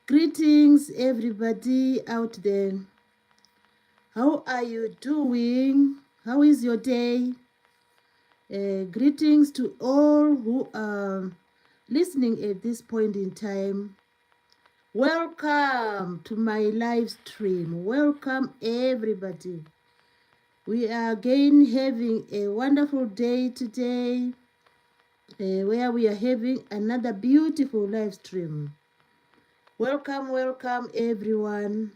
Greetings, everybody out there. How are you doing? How is your day? Greetings to all who are listening at this point in time. Welcome to my live stream. Welcome, everybody. We are again having a wonderful day today, where we are having another beautiful live stream. Welcome, welcome, everyone.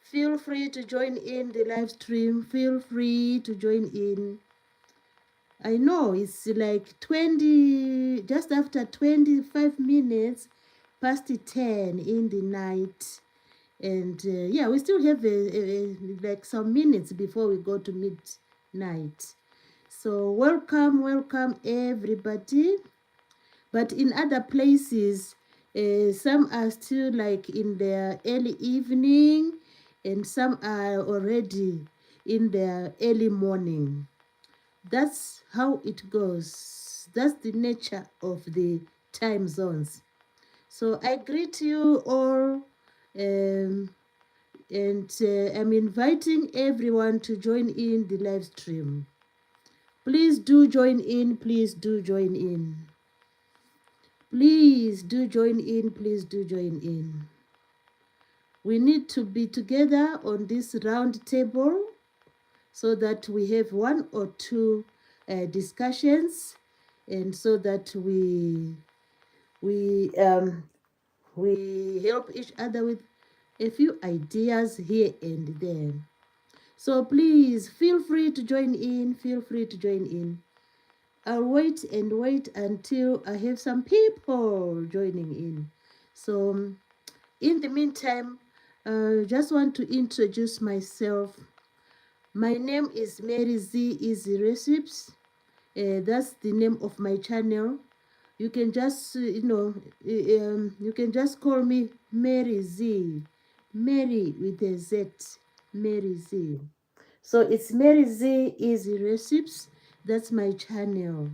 Feel free to join in the live stream. Feel free to join in. I know it's like 20, just after 25 minutes past 10 in the night. And yeah, we still have like some minutes before we go to midnight. So welcome, welcome everybody. But in other places, some are still like in their early evening, and some are already in their early morning. That's how it goes. That's the nature of the time zones. So I greet you all, and I'm inviting everyone to join in the live stream. Please do join in. Please do join in. Please do join in. Please do join in. We need to be together on this round table so that we have one or two discussions, and so that we help each other with a few ideas here and there. So please feel free to join in. Feel free to join in. I'll wait and wait until I have some people joining in. So in the meantime, just want to introduce myself. My name is Mary Z Easy Recipes. That's the name of my channel. You can just, you can just call me Mary Z. Mary with a Z. Mary Z. So it's Mary Z Easy Recipes. That's my channel.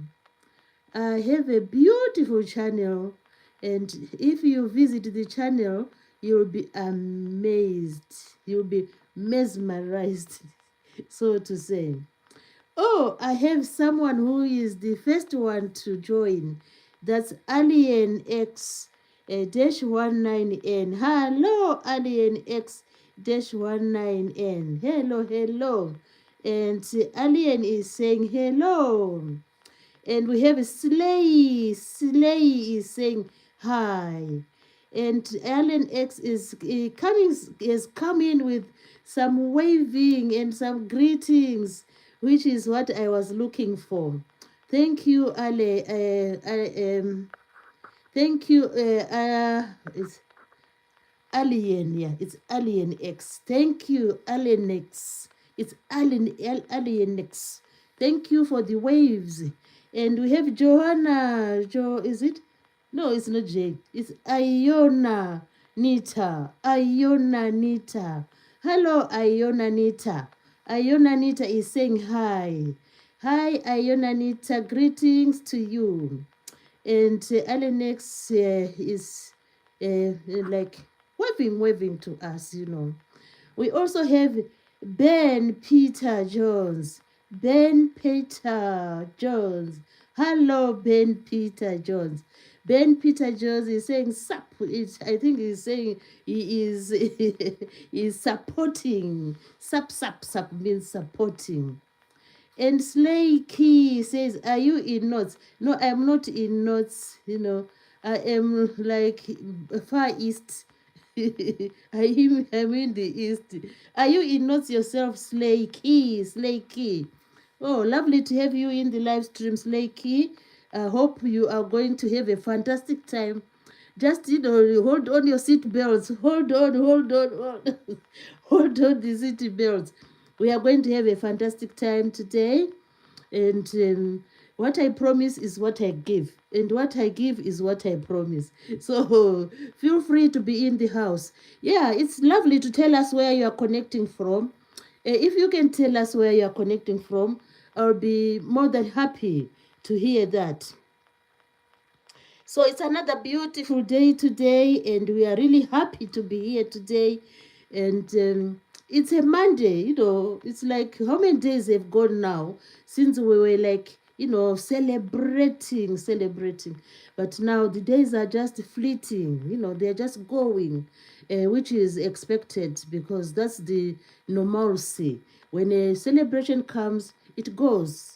I have a beautiful channel, and if you visit the channel, you'll be amazed. You'll be mesmerized, so to say. Oh, I have someone who is the first one to join. That's Alien X dash 19N. Hello, Alien X dash 19N. Hello, hello. And Alien is saying hello. And we have Slay. Slay is saying hi. And Alan X is come in with some waving and some greetings, which is what I was looking for. Thank you, Ale. Thank you. It's Alien. Yeah, it's Alien X. Thank you, Alien X. It's Alien X. Thank you for the waves. And we have Joanna. Is it? No, it's not Jade. It's Iona Nita. Iona Nita. Hello, Iona Nita. Iona Nita is saying hi. Hi, Iona Nita. Greetings to you. And Alex is like waving to us, you know. We also have Ben Peter Jones. Ben Peter Jones. Hello, Ben Peter Jones. Ben Peter Jones is saying sup. I think he's saying he is is supporting. Sup means supporting. And Slay Key says, are you in knots? No, I'm not in knots, you know. I am like far east. I'm in the east. Are you in knots yourself, Slay Key? Slay Key. Oh, lovely to have you in the live stream, Slay Key. I hope you are going to have a fantastic time. Just, you know, hold on your seat belts. Hold on. Hold on the seat belts. We are going to have a fantastic time today. And what I promise is what I give. And what I give is what I promise. So feel free to be in the house. Yeah, it's lovely to tell us where you are connecting from. If you can tell us where you are connecting from, I'll be more than happy to hear that. So it's another beautiful day today, and we are really happy to be here today. And it's a Monday, it's like how many days have gone now since we were like, celebrating. But now the days are just fleeting, they're just going, which is expected because that's the normalcy. When a celebration comes, it goes,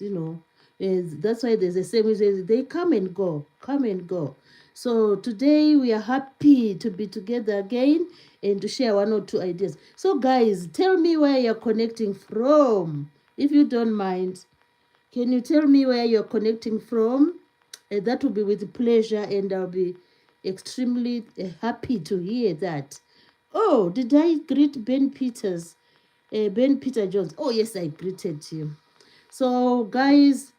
that's why there's a saying which says they come and go, come and go. So today we are happy to be together again and to share one or two ideas. So guys, tell me where you're connecting from. If you don't mind, can you tell me where you're connecting from? That will be with pleasure, and I'll be extremely happy to hear that. Oh, did I greet Ben Peters? Ben Peter Jones. Oh, yes, I greeted him. So, guys,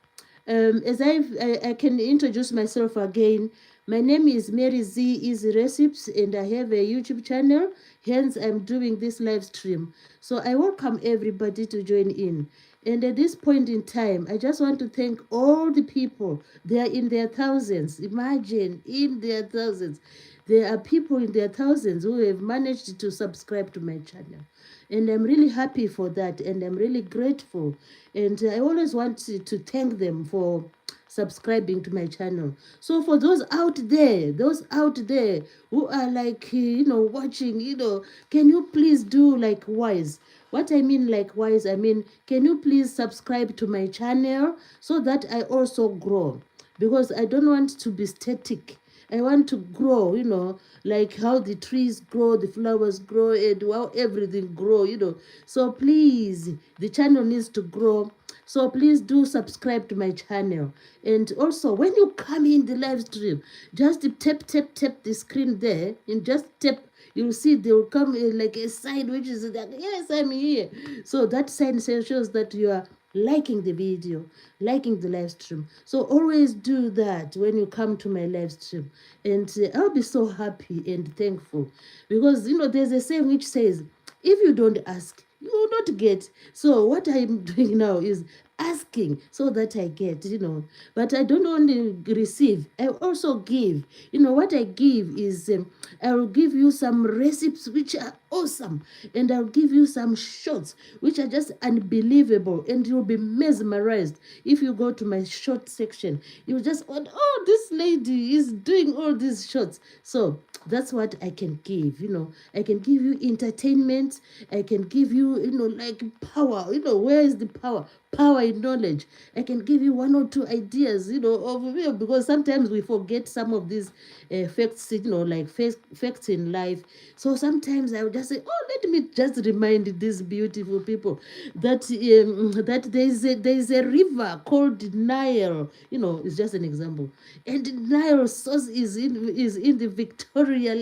as I can introduce myself again. My name is Mary Z Easy Recipes, and I have a YouTube channel. Hence, I'm doing this live stream. So I welcome everybody to join in. And at this point in time, I just want to thank all the people. They are in their thousands. Imagine, in their thousands. There are people in their thousands who have managed to subscribe to my channel. And I'm really happy for that, and I'm really grateful. And I always want to thank them for subscribing to my channel. So for those out there who are like, watching, can you please do likewise? What I mean likewise, I mean, can you please subscribe to my channel so that I also grow? Because I don't want to be static. I want to grow, like how the trees grow, the flowers grow, and how everything grow, So please, the channel needs to grow. So please do subscribe to my channel. And also, when you come in the live stream, just tap the screen there, and just tap. You'll see they will come in like a sign which is that, yes, I'm here. So that sign shows that you are liking the video, liking the live stream. So always do that when you come to my live stream. And I'll be so happy and thankful. Because, there's a saying which says, if you don't ask, you will not get. So what I'm doing now is asking so that I get, But I don't only receive, I also give. What I give is I will give you some recipes which are awesome, and I'll give you some shots which are just unbelievable, and you'll be mesmerized. If you go to my short section, you'll just, oh, this lady is doing all these shots. So that's what I can give. I can give you entertainment. I can give you, like power. Where is the power? Power in knowledge. I can give you one or two ideas, of, because sometimes we forget some of these facts, like facts in life. So sometimes I would just say, oh, let me just remind these beautiful people that that there is a river called Nile. It's just an example, and Nile source is in the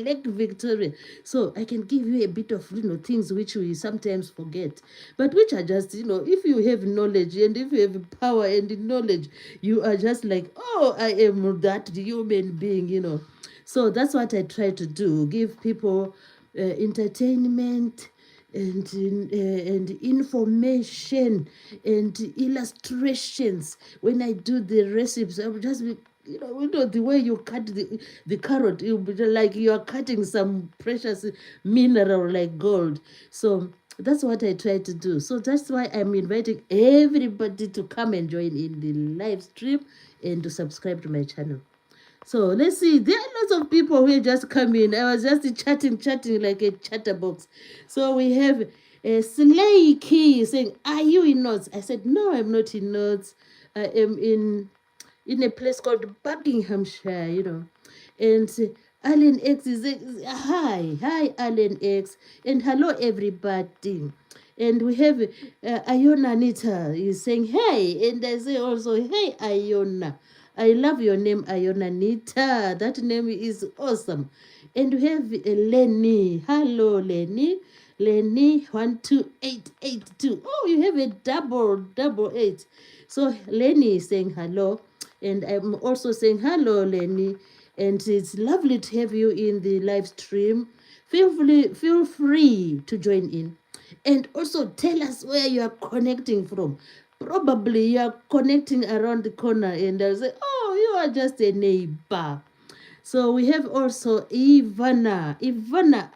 Lake Victoria. So I can give you a bit of things which we sometimes forget, but which are just if you have knowledge, and if you have power and knowledge, you are just like, oh, I am that human being. So that's what I try to do: give people entertainment and information and illustrations. When I do the recipes, I will just be, the way you cut the carrot, you'll be like you are cutting some precious mineral like gold. So that's what I try to do. So that's why I'm inviting everybody to come and join in the live stream and to subscribe to my channel. So let's see. There are lots of people who just come in. I was just chatting like a chatterbox. So we have a Slay Key saying, "Are you in Notes?" I said, "No, I'm not in Notes. I am in a place called Buckinghamshire. And Alan X is hi, Alan X, and hello everybody. And we have Iona Anita is saying, hey, and I say also, hey, Iona. I love your name, Iona Nita. That name is awesome. And we have Lenny. Hello, Lenny. Lenny 12882. Oh, you have a double eight. So Lenny is saying hello. And I'm also saying hello, Lenny. And it's lovely to have you in the live stream. Feel free to join in. And also tell us where you are connecting from. Probably you are connecting around the corner, and I'll say, oh, you are just a neighbor. So we have also Ivana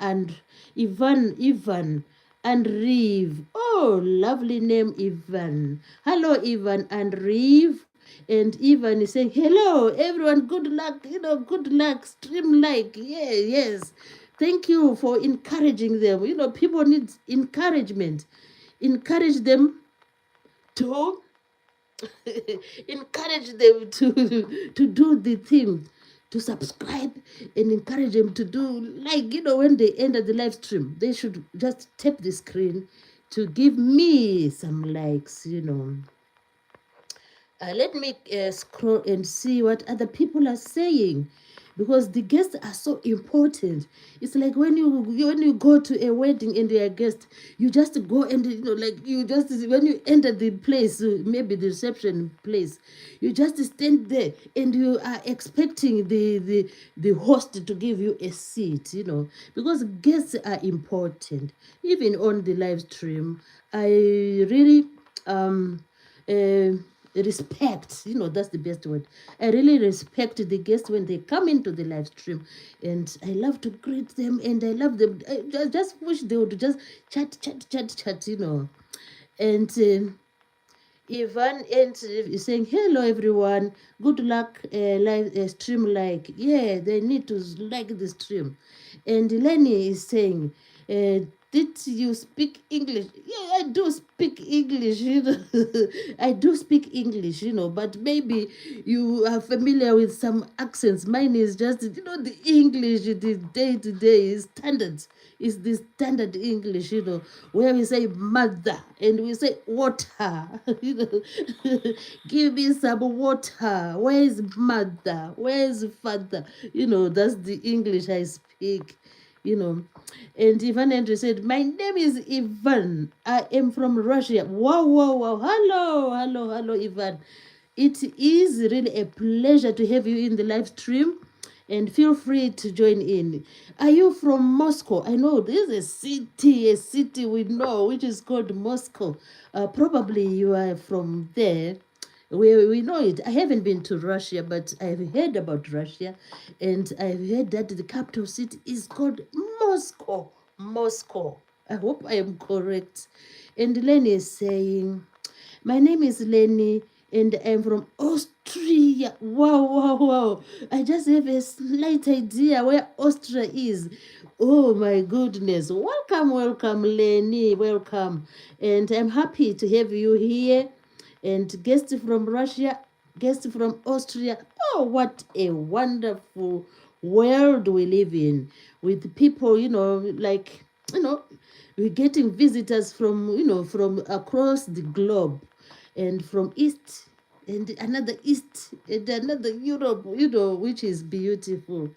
and Ivan and Reeve. Oh, lovely name, Ivan. Hello, Ivan and Reeve. And Ivan is saying, hello, everyone, good luck, good luck, stream like. Yeah, yes. Thank you for encouraging them. People need encouragement. Encourage them to encourage them to do the thing, to subscribe, and encourage them to do, like, when they enter the live stream, they should just tap the screen to give me some likes. Let me scroll and see what other people are saying, because the guests are so important. It's like when you go to a wedding and you're a guest, you just go and like you just when you enter the place, maybe the reception place, you just stand there and you are expecting the host to give you a seat. Because guests are important. Even on the live stream, I really uh, respect, that's the best word. I really respect the guests when they come into the live stream, and I love to greet them, and I love them. I just wish they would just chat. And Ivan is saying, hello everyone, good luck, live stream like. Yeah, they need to like the stream. And Lenny is saying, did you speak English? Yeah, I do speak English. I do speak English, but maybe you are familiar with some accents. Mine is just, the English, the day to day is standard. Is the standard English, where we say mother and we say water. Give me some water. Where's mother? Where's father? That's the English I speak. you know. And Ivan Andrew said, my name is Ivan. I am from Russia. Wow, wow, wow. Hello, hello, hello, Ivan. It is really a pleasure to have you in the live stream. And feel free to join in. Are you from Moscow? I know there's a city we know, which is called Moscow. Probably you are from there. We know it. I haven't been to Russia, but I've heard about Russia, and I've heard that the capital city is called Moscow. Moscow. I hope I am correct. And Lenny is saying, my name is Lenny, and I'm from Austria. Wow, wow, wow. I just have a slight idea where Austria is. Oh my goodness. Welcome, welcome, Lenny. Welcome. And I'm happy to have you here. And guests from Russia, guests from Austria. Oh, what a wonderful world we live in, with people, like, we're getting visitors from across the globe, and from east, and another east, and another Europe, which is beautiful.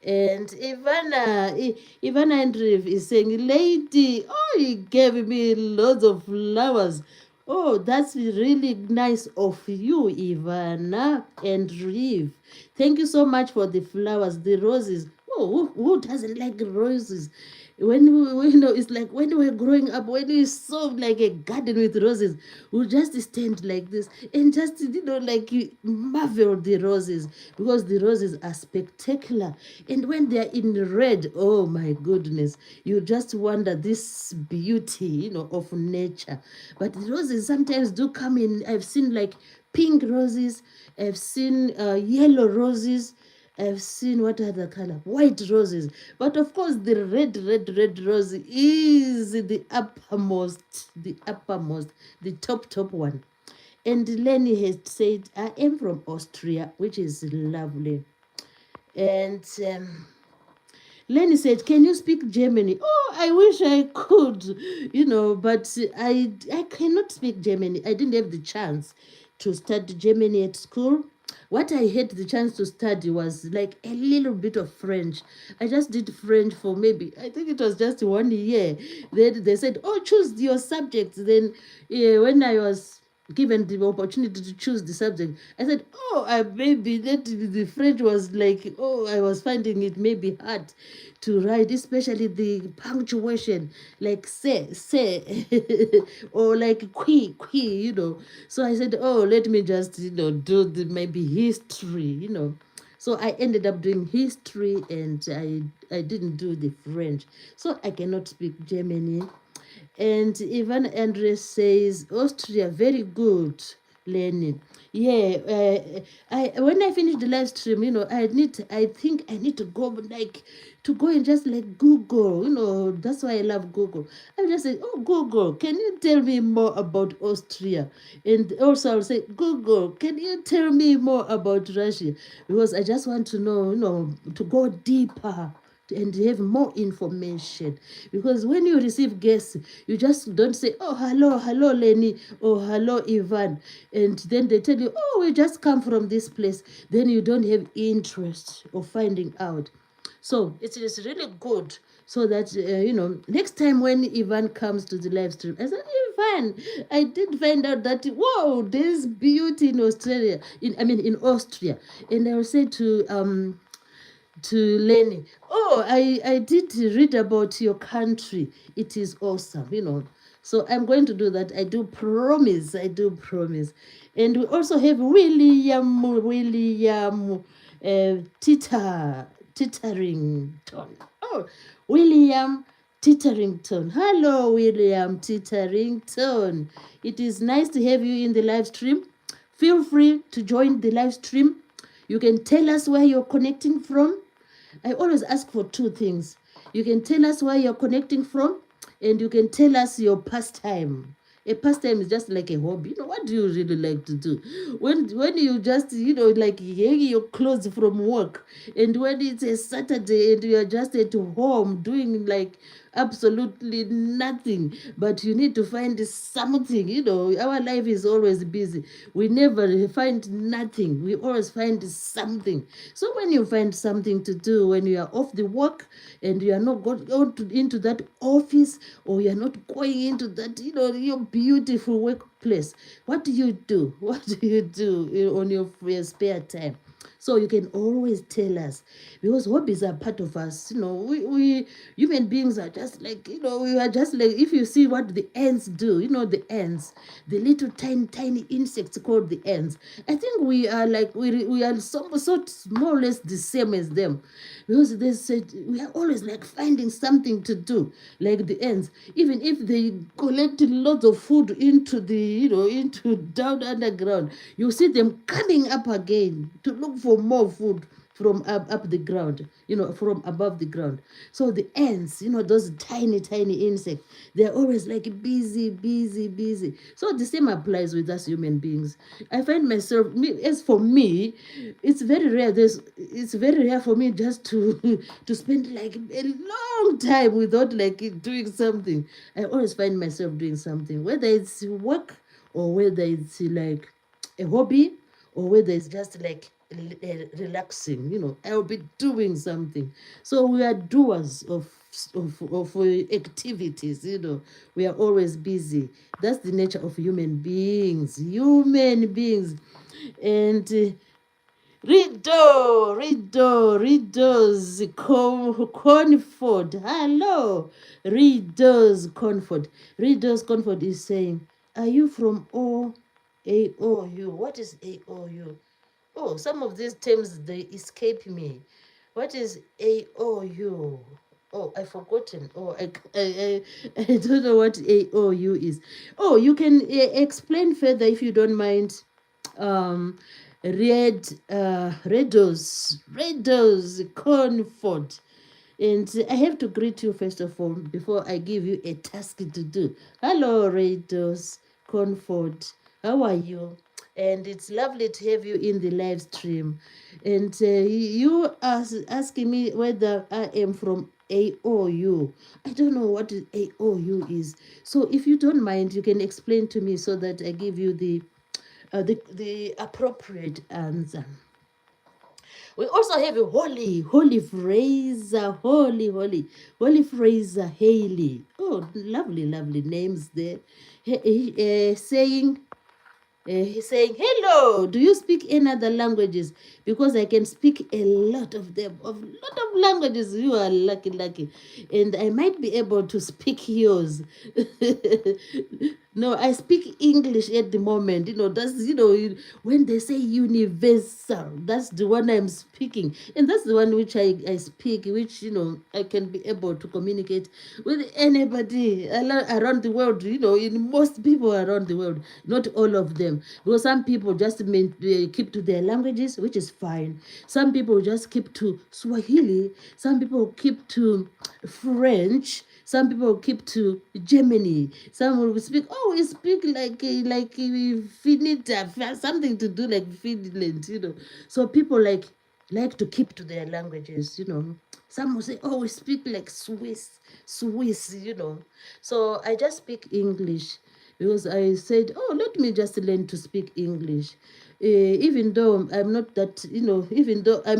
And Ivana Andreev is saying, lady, oh, you gave me loads of flowers. Oh, that's really nice of you, Ivana and Reeve. Thank you so much for the flowers, the roses. Oh, who doesn't like roses? It's like when we were growing up, when we saw like a garden with roses, we just stand like this and just, like you marvel the roses, because the roses are spectacular. And when they are in red, oh my goodness, you just wonder this beauty, of nature. But the roses sometimes do come in. I've seen like pink roses, I've seen yellow roses, I've seen what other color? White roses. But of course, the red rose is the uppermost, the top one. And Lenny has said, I am from Austria, which is lovely. And Lenny said, can you speak Germany? Oh, I wish I could, but I cannot speak Germany. I didn't have the chance to study Germany at school. What I had the chance to study was like a little bit of French. I just did French for maybe, I think it was just 1 year. Then they said, oh, choose your subjects. Then when I was given the opportunity to choose the subject, I said, oh, I maybe that the French was like, oh, I was finding it maybe hard to write, especially the punctuation, like say, or like qui. So I said, oh, let me just, do the maybe history. So I ended up doing history, and I didn't do the French. So I cannot speak Germany. And Ivan Andres says, Austria, very good learning. Yeah, I when I finish the live stream, I think I need to go, to go and just like Google, that's why I love Google. I just say, oh, Google, can you tell me more about Austria? And also I'll say, Google, can you tell me more about Russia? Because I just want to know, to go deeper and have more information. Because when you receive guests, you just don't say, oh, hello Lenny, or hello Ivan, and then they tell you, oh, we just come from this place. Then you don't have interest of finding out. So it is really good, so that next time when Ivan comes to the live stream, I said, Ivan, I did find out that, whoa, there's beauty in Australia, in Austria. And I will say to Lenny, oh, I did read about your country. It is awesome. So I'm going to do that. I do promise. I do promise. And we also have William Titterington. Oh, William Titterington. Hello, William Titterington. It is nice to have you in the live stream. Feel free to join the live stream. You can tell us where you're connecting from. I always ask for two things. You can tell us where you're connecting from, and you can tell us your pastime. A pastime is just like a hobby. What do you really like to do? When you just, like hanging your clothes from work, and when it's a Saturday and you're just at home doing like absolutely nothing, but you need to find something. Our life is always busy. We never find nothing. We always find something. So when you find something to do, when you are off the work and you are not going into that office, or you are not going into that, your beautiful workplace, what do you do? What do you do on your spare time? So you can always tell us, because hobbies are part of us. We human beings are just like, we are just like, if you see what the ants do, the ants, the little tiny insects called the ants. I think we are like, we are sort more or less the same as them, because they said we are always like finding something to do, like the ants. Even if they collect lots of food into into down underground, you see them coming up again to look for more food from up the ground, from above the ground. So the ants, those tiny insects, they're always like busy. So the same applies with us human beings. I find myself, as for me, it's very rare. It's very rare for me just to to spend like a long time without like doing something. I always find myself doing something, whether it's work, or whether it's like a hobby, or whether it's just like relaxing. I'll be doing something. So we are doers of activities. We are always busy. That's the nature of human beings. And Riddles, Comfort. Hello, Riddles, Comfort. Riddles, Comfort is saying, are you from AOU? What is AOU? Oh, some of these terms, they escape me. What is AOU? Oh, I've forgotten. Oh, I don't know what AOU is. Oh, you can explain further if you don't mind. Redos, Comfort. And I have to greet you first of all before I give you a task to do. Hello, Redos, Comfort. How are you? And it's lovely to have you in the live stream. And you are asking me whether I am from AOU. I don't know what AOU is. So if you don't mind, you can explain to me so that I give you the appropriate answer. We also have a Holy Fraser, Holy Fraser Haley. Oh, lovely names there. Saying, he's saying, hello, do you speak any other languages? Because I can speak a lot of them, of lot of languages. You are lucky. And I might be able to speak yours. No, I speak English at the moment. That's, when they say universal, that's the one I'm speaking. And that's the one which I speak, which, I can be able to communicate with anybody around the world, in most people around the world, not all of them. Because some people just keep to their languages, which is fine. Some people just keep to Swahili. Some people keep to French. Some people keep to Germany. Some will speak, we speak like Finita, something to do like Finland, So people like to keep to their languages. Some will say, we speak like Swiss. So I just speak English because I said, let me just learn to speak English. Even though I'm not that, even though I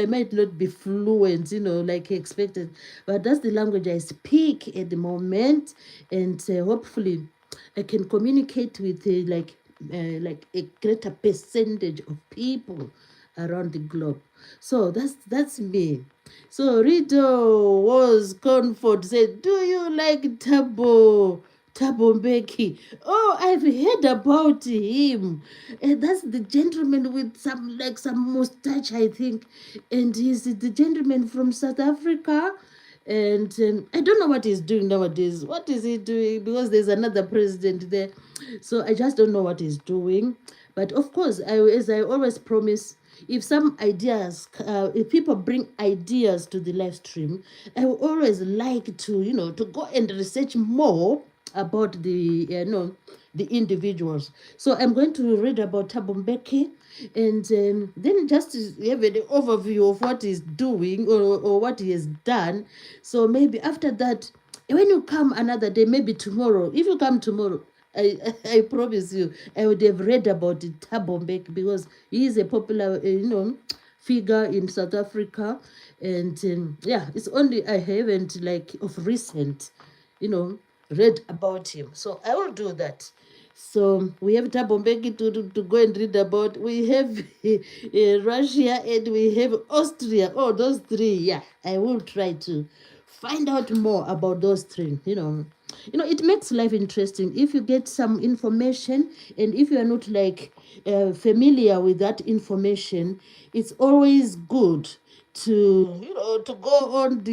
might not be fluent, like expected, but that's the language I speak at the moment, and hopefully I can communicate with like a greater percentage of people around the globe. So that's me. So Rido was comfort said, "Do you like Tabo Mbeki?" Oh, I've heard about him. And that's the gentleman with some mustache, I think, and he's the gentleman from South Africa. And I don't know what he's doing nowadays. What is he doing? Because there's another president there, so I just don't know what he's doing. But of course, as I always promise, if people bring ideas to the live stream, I will always like to go and research more about the individuals. So I'm going to read about Thabo Mbeki, and then just to have an overview of what he's doing, or what he has done. So maybe after that, when you come another day, maybe tomorrow, if you come tomorrow, I promise you, I would have read about Thabo Mbeki, because he is a popular, figure in South Africa. And yeah, it's only I haven't, like, of recent, read about him. So I will do that. So we have Thabo Mbeki to go and read about. We have Russia, and we have Austria. Oh, those three. Yeah, I will try to find out more about those three. It makes life interesting if you get some information, and if you are not like familiar with that information. It's always good to go on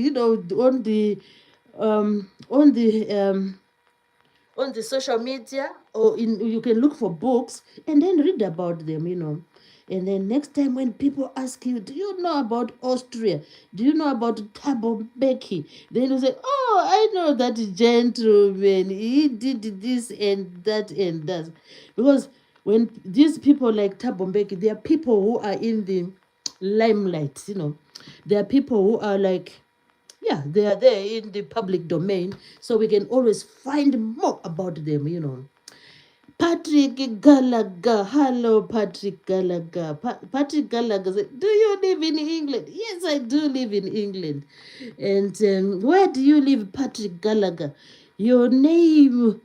the social media, or you can look for books and then read about them. And then next time when people ask you, do you know about Austria? Do you know about Thabo Mbeki? Then you say, oh, I know that gentleman. He did this and that and that. Because when these people like Thabo Mbeki, they are people who are in the limelight. They are people who are like, yeah, they are there in the public domain, so we can always find more about them. Patrick Gallagher, hello, Patrick Gallagher. Patrick Gallagher said, do you live in England? Yes, I do live in England. And where do you live, Patrick Gallagher? Your name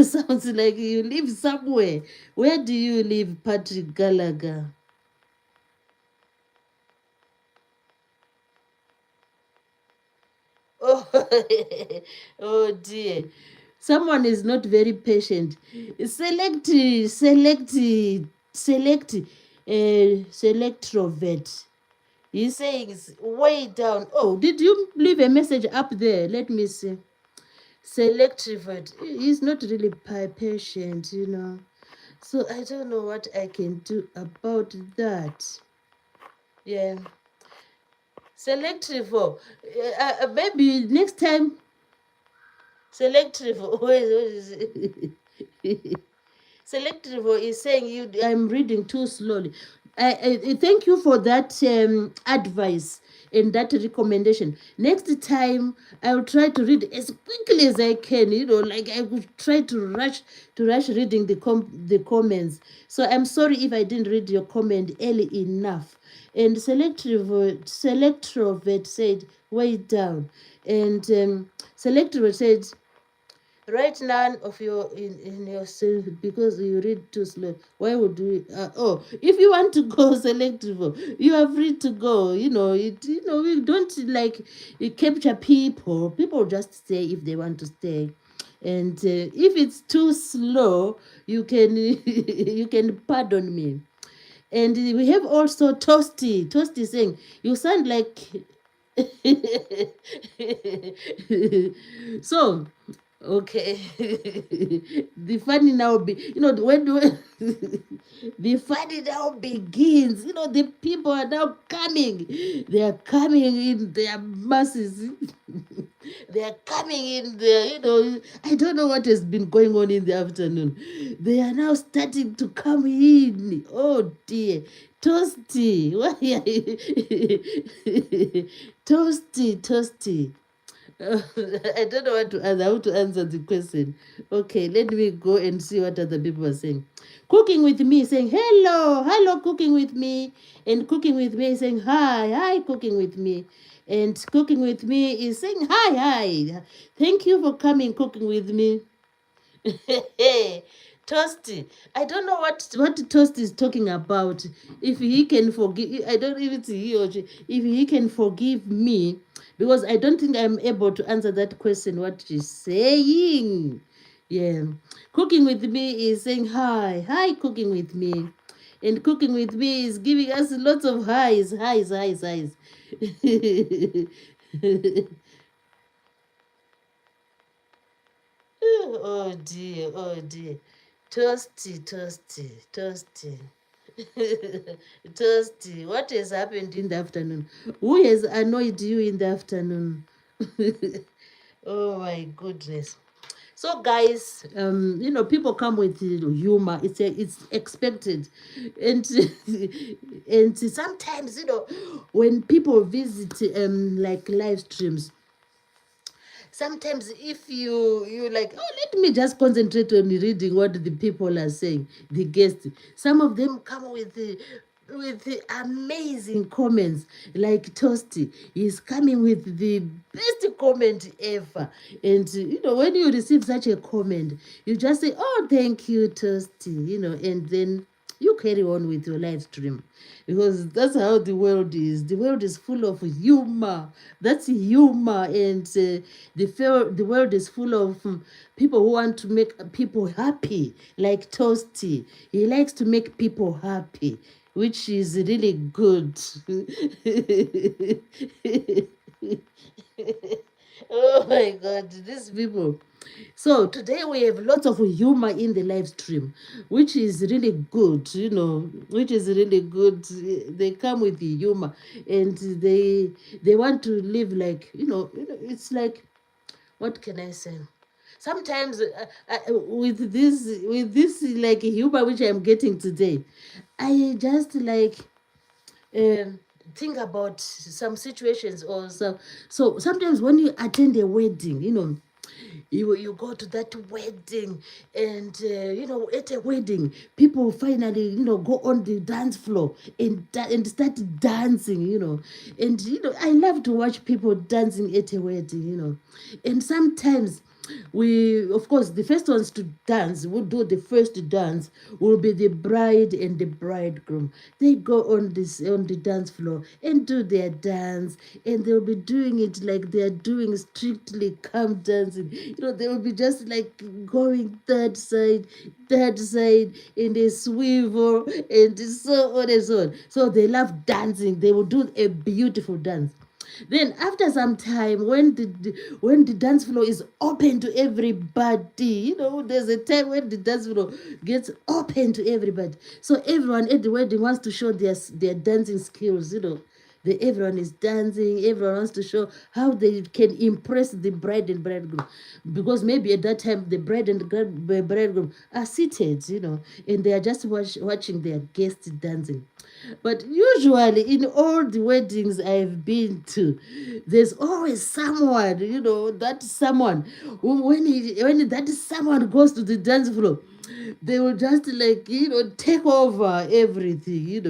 sounds like you live somewhere. Where do you live, Patrick Gallagher? Oh, oh dear. Someone is not very patient. Select, He's saying it's way down. Oh, did you leave a message up there? Let me see. Selectivate. He's not really patient. So I don't know what I can do about that. Yeah. Selective. Maybe next time. Selective. What is it? Selective is saying I'm reading too slowly. I thank you for that advice and that recommendation. Next time I'll try to read as quickly as I can. Like I would try to rush reading the comments. So I'm sorry if I didn't read your comment early enough. And Selectrovert said, way down. And Selectrovert said, write none of your in yourself because you read too slow. Why would we? If you want to go selective, you are free to go. We don't like capture people. People just stay if they want to stay. And if it's too slow, you can you can pardon me. And we have also Toasty. Toasty saying, you sound like so okay. The funny now be, when the funny now begins. The people are now coming. They are coming in their masses. They are coming in there. I don't know what has been going on in the afternoon. They are now starting to come in. Oh dear. Toasty. Why are Toasty, Toasty. I don't know how to answer the question. Okay, let me go and see what other people are saying. Cooking with me saying hello, hello, cooking with me, and cooking with me is saying hi, hi, cooking with me, and cooking with me is saying hi, hi. Thank you for coming, cooking with me. Toasty. I don't know what Toasty is talking about. If he can forgive, I don't know if it's he or she, if he can forgive me, because I don't think I'm able to answer that question, what she's saying. Yeah. Cooking with me is saying hi, hi, cooking with me. And cooking with me is giving us lots of highs, highs, highs, highs. Oh dear, oh dear. Toasty, toasty, toasty. Toasty, what has happened in the afternoon? Who has annoyed you in the afternoon? Oh my goodness. So guys, people come with humor. It's expected, and and sometimes when people visit like live streams, sometimes if you like, oh, let me just concentrate on reading what the people are saying, the guests, some of them come with the amazing comments. Like Toasty is coming with the best comment ever. And when you receive such a comment, you just say, oh, thank you, Toasty, and then you carry on with your live stream, because that's how the world is. The world is full of humor. That's humor. And the world is full of people who want to make people happy, like Toasty. He likes to make people happy, which is really good. Oh my God, these people. So today we have lots of humor in the live stream, which is really good, which is really good. They come with the humor, and they want to live like, it's like, what can I say? Sometimes with this like humor which I'm getting today, I just like um, think about some situations, or so sometimes when you attend a wedding, you go to that wedding, and at a wedding people finally go on the dance floor and start dancing, and I love to watch people dancing at a wedding, and sometimes we, of course, the first ones to dance, will do the first dance, will be the bride and the bridegroom. They go on the dance floor and do their dance, and they'll be doing it like they're doing strictly calm dancing. They will be just like going that side, and they swivel, and so on and so on. So they love dancing. They will do a beautiful dance. Then after some time, when the dance floor is open to everybody, there's a time when the dance floor gets open to everybody. So everyone at the wedding wants to show their dancing skills, everyone is dancing, everyone wants to show how they can impress the bride and bridegroom, because maybe at that time the bride and bridegroom are seated, and they are just watching their guests dancing. But usually in all the weddings I've been to, there's always someone, that someone when that someone goes to the dance floor, they will just like, take over everything,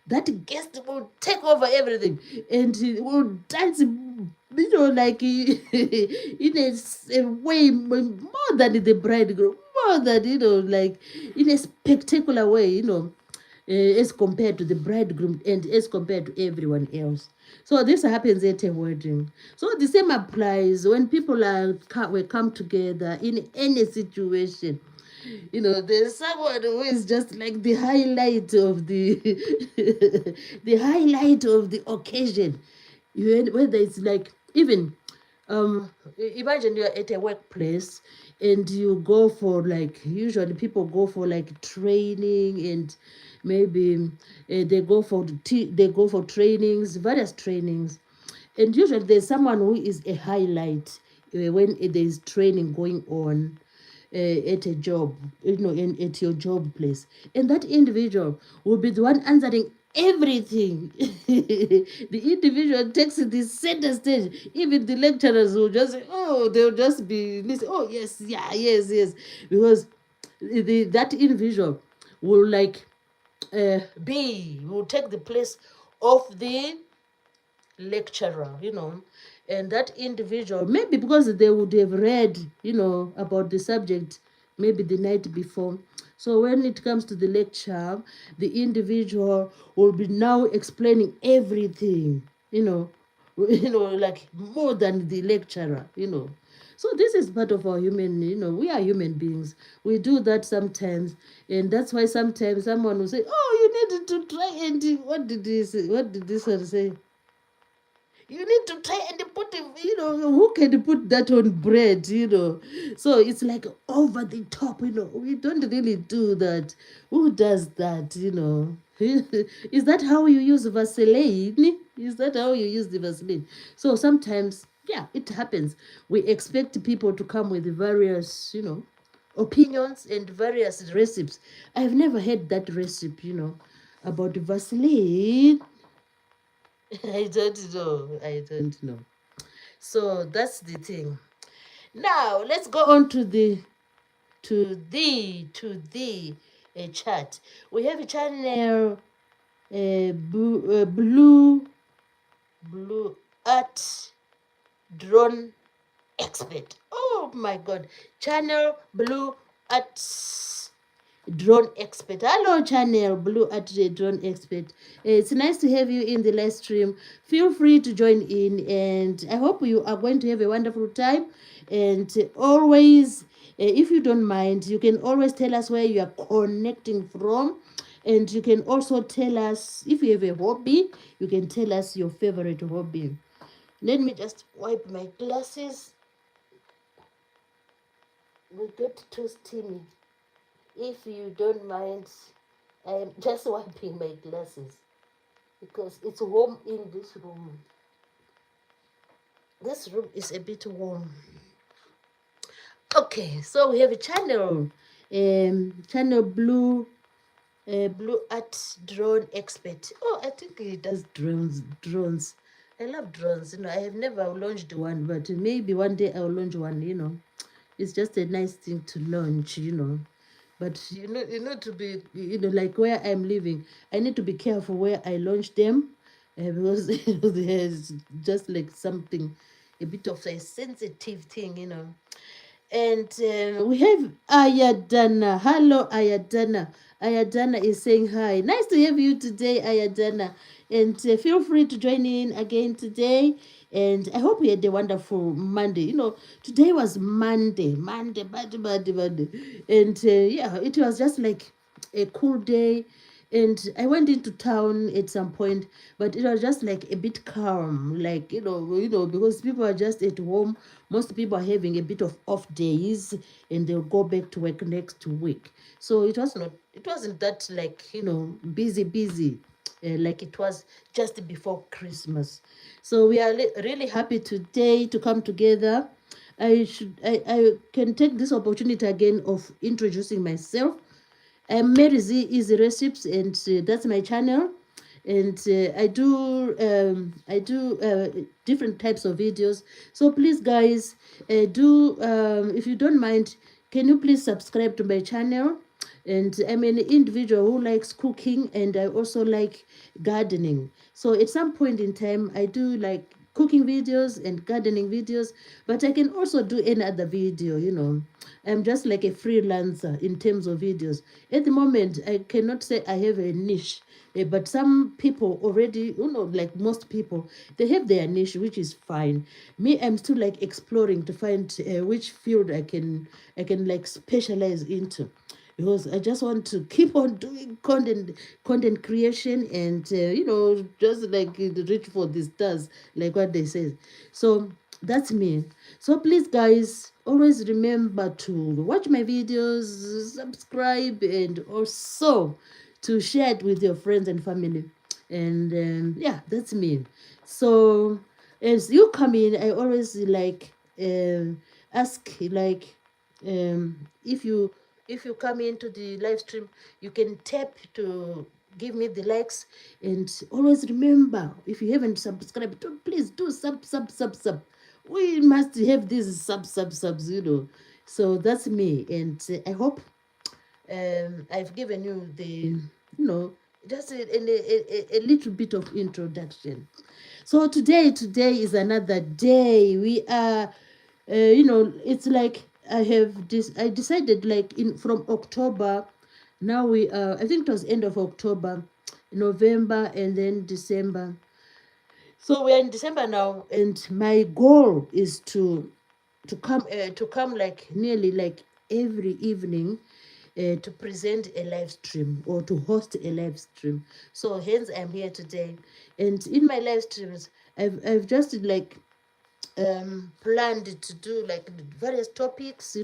that guest will take over everything, and he will dance, like in a way more than the bridegroom, more than, like in a spectacular way, as compared to the bridegroom and as compared to everyone else. So this happens at a wedding. So the same applies when people will come together in any situation. There's someone who is just like the highlight of the the highlight of the occasion. Whether it's like even imagine you're at a workplace and you go for, like, usually people go for like training, and maybe they go for trainings, various trainings, and usually there's someone who is a highlight when there's training going on at a job, at your job place. And that individual will be the one answering everything. The individual takes the center stage. Even the lecturers will just say, oh, they'll just be listening. Oh, yes, yeah, yes, yes. Because that individual will will take the place of the lecturer, and that individual, maybe because they would have read, about the subject maybe the night before. So when it comes to the lecture, the individual will be now explaining everything, like more than the lecturer. So this is part of our human, we are human beings. We do that sometimes. And that's why sometimes someone will say, oh, you needed to try and what did this one say? You need to try and put it, who can put that on bread. So it's like over the top, we don't really do that. Who does that? Is that how you use Vaseline? Is that how you use the Vaseline? So sometimes, yeah, it happens. We expect people to come with various, opinions and various recipes. I've never had that recipe, about Vaseline. I don't know. I don't know. So that's the thing. Now let's go on to the chat. We have a channel, blue at drone expert. Oh my God, channel blue at drone expert. Hello, channel blue at the drone expert. It's nice to have you in the live stream. Feel free to join in, and I hope you are going to have a wonderful time. And always, if you don't mind, you can always tell us where you are connecting from. And you can also tell us if you have a hobby. You can tell us your favorite hobby. Let me just wipe my glasses. We get too steamy. If you don't mind, I am just wiping my glasses because it's warm in this room. This room is a bit warm. Okay, so we have a channel, channel blue at drone expert. Oh, I think he does drones. I love drones. I have never launched one, but maybe one day I'll launch one. It's just a nice thing to launch. But to be, like where I'm living, I need to be careful where I launch them, because there's just like something, a bit of a sensitive thing. And we have Ayadana. Hello, Ayadana. Ayadana is saying hi. Nice to have you today, Ayadana. And feel free to join in again today. And I hope you had a wonderful Monday. Today was Monday. Monday. And yeah, it was just like a cool day. And I went into town at some point, but it was just like a bit calm, like because people are just at home. Most people are having a bit of off days, and they'll go back to work next week. So it wasn't that like busy, like it was just before Christmas. So we are really happy today to come together. I can take this opportunity again of introducing myself. I'm Mary Z Easy Recipes, and that's my channel. And I do different types of videos. So please, guys, if you don't mind, can you please subscribe to my channel? And I'm an individual who likes cooking, and I also like gardening. So at some point in time, I do like cooking videos and gardening videos, but I can also do any other video, I'm just like a freelancer in terms of videos. At the moment, I cannot say I have a niche, but some people already, like most people, they have their niche, which is fine. Me, I'm still like exploring to find which field I can like specialize into, because I just want to keep on doing content creation, and just like reach for the stars, like what they say. So that's me. So please, guys, always remember to watch my videos, subscribe, and also to share it with your friends and family. And yeah, that's me. So as you come in, I always like ask, like, if you come into the live stream, you can tap to give me the likes. And always remember, if you haven't subscribed, please do sub. We must have these subs, so that's me. And I hope I've given you the, just a little bit of introduction. So today is another day. We are, it's like I decided, like, in from October. Now we are, I think it was end of October, November, and then December. So we are in December now, and my goal is to come like nearly like every evening, to present a live stream or to host a live stream. So hence I'm here today, and in my live streams, I've just like planned to do like various topics,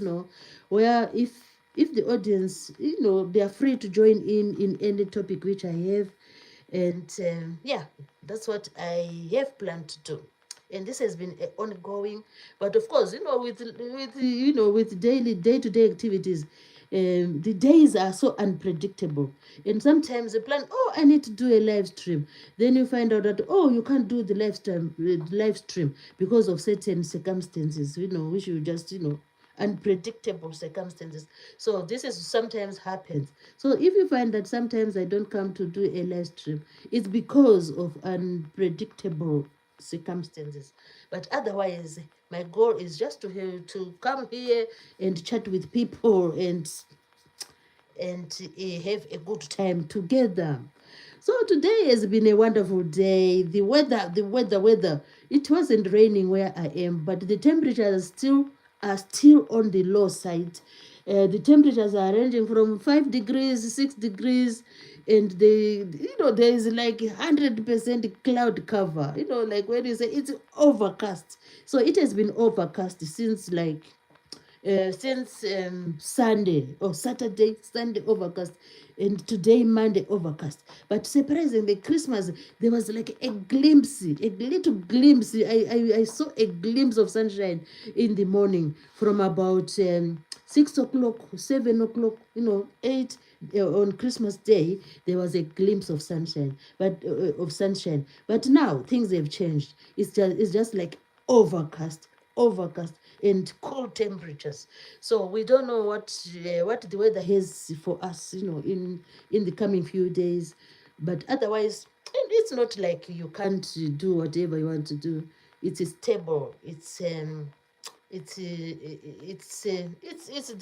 where if the audience, they are free to join in any topic which I have. And yeah, that's what I have planned to do. And this has been ongoing, but of course, with daily day-to-day activities, the days are so unpredictable. And sometimes you plan, oh, I need to do a live stream. Then you find out that, oh, you can't do the live stream because of certain circumstances, which you just, unpredictable circumstances. So this is sometimes happens. So if you find that sometimes I don't come to do a live stream, it's because of unpredictable circumstances. But otherwise, my goal is just to come here and chat with people, and have a good time together. So today has been a wonderful day. The weather. It wasn't raining where I am, but the temperatures are still on the low side. The temperatures are ranging from 5 degrees, 6 degrees, and there is like 100% cloud cover. Like when you say it's overcast. So it has been overcast since Sunday or Sunday overcast, and today Monday overcast. But surprisingly, Christmas, there was like a little glimpse. I saw a glimpse of sunshine in the morning from about 6 o'clock, 7 o'clock, 8. On Christmas Day, there was a glimpse of sunshine, but now things have changed. It's just like overcast and cold temperatures. So we don't know what the weather has for us, in the coming few days. But otherwise, and it's not like you can't do whatever you want to do. It's stable. It's the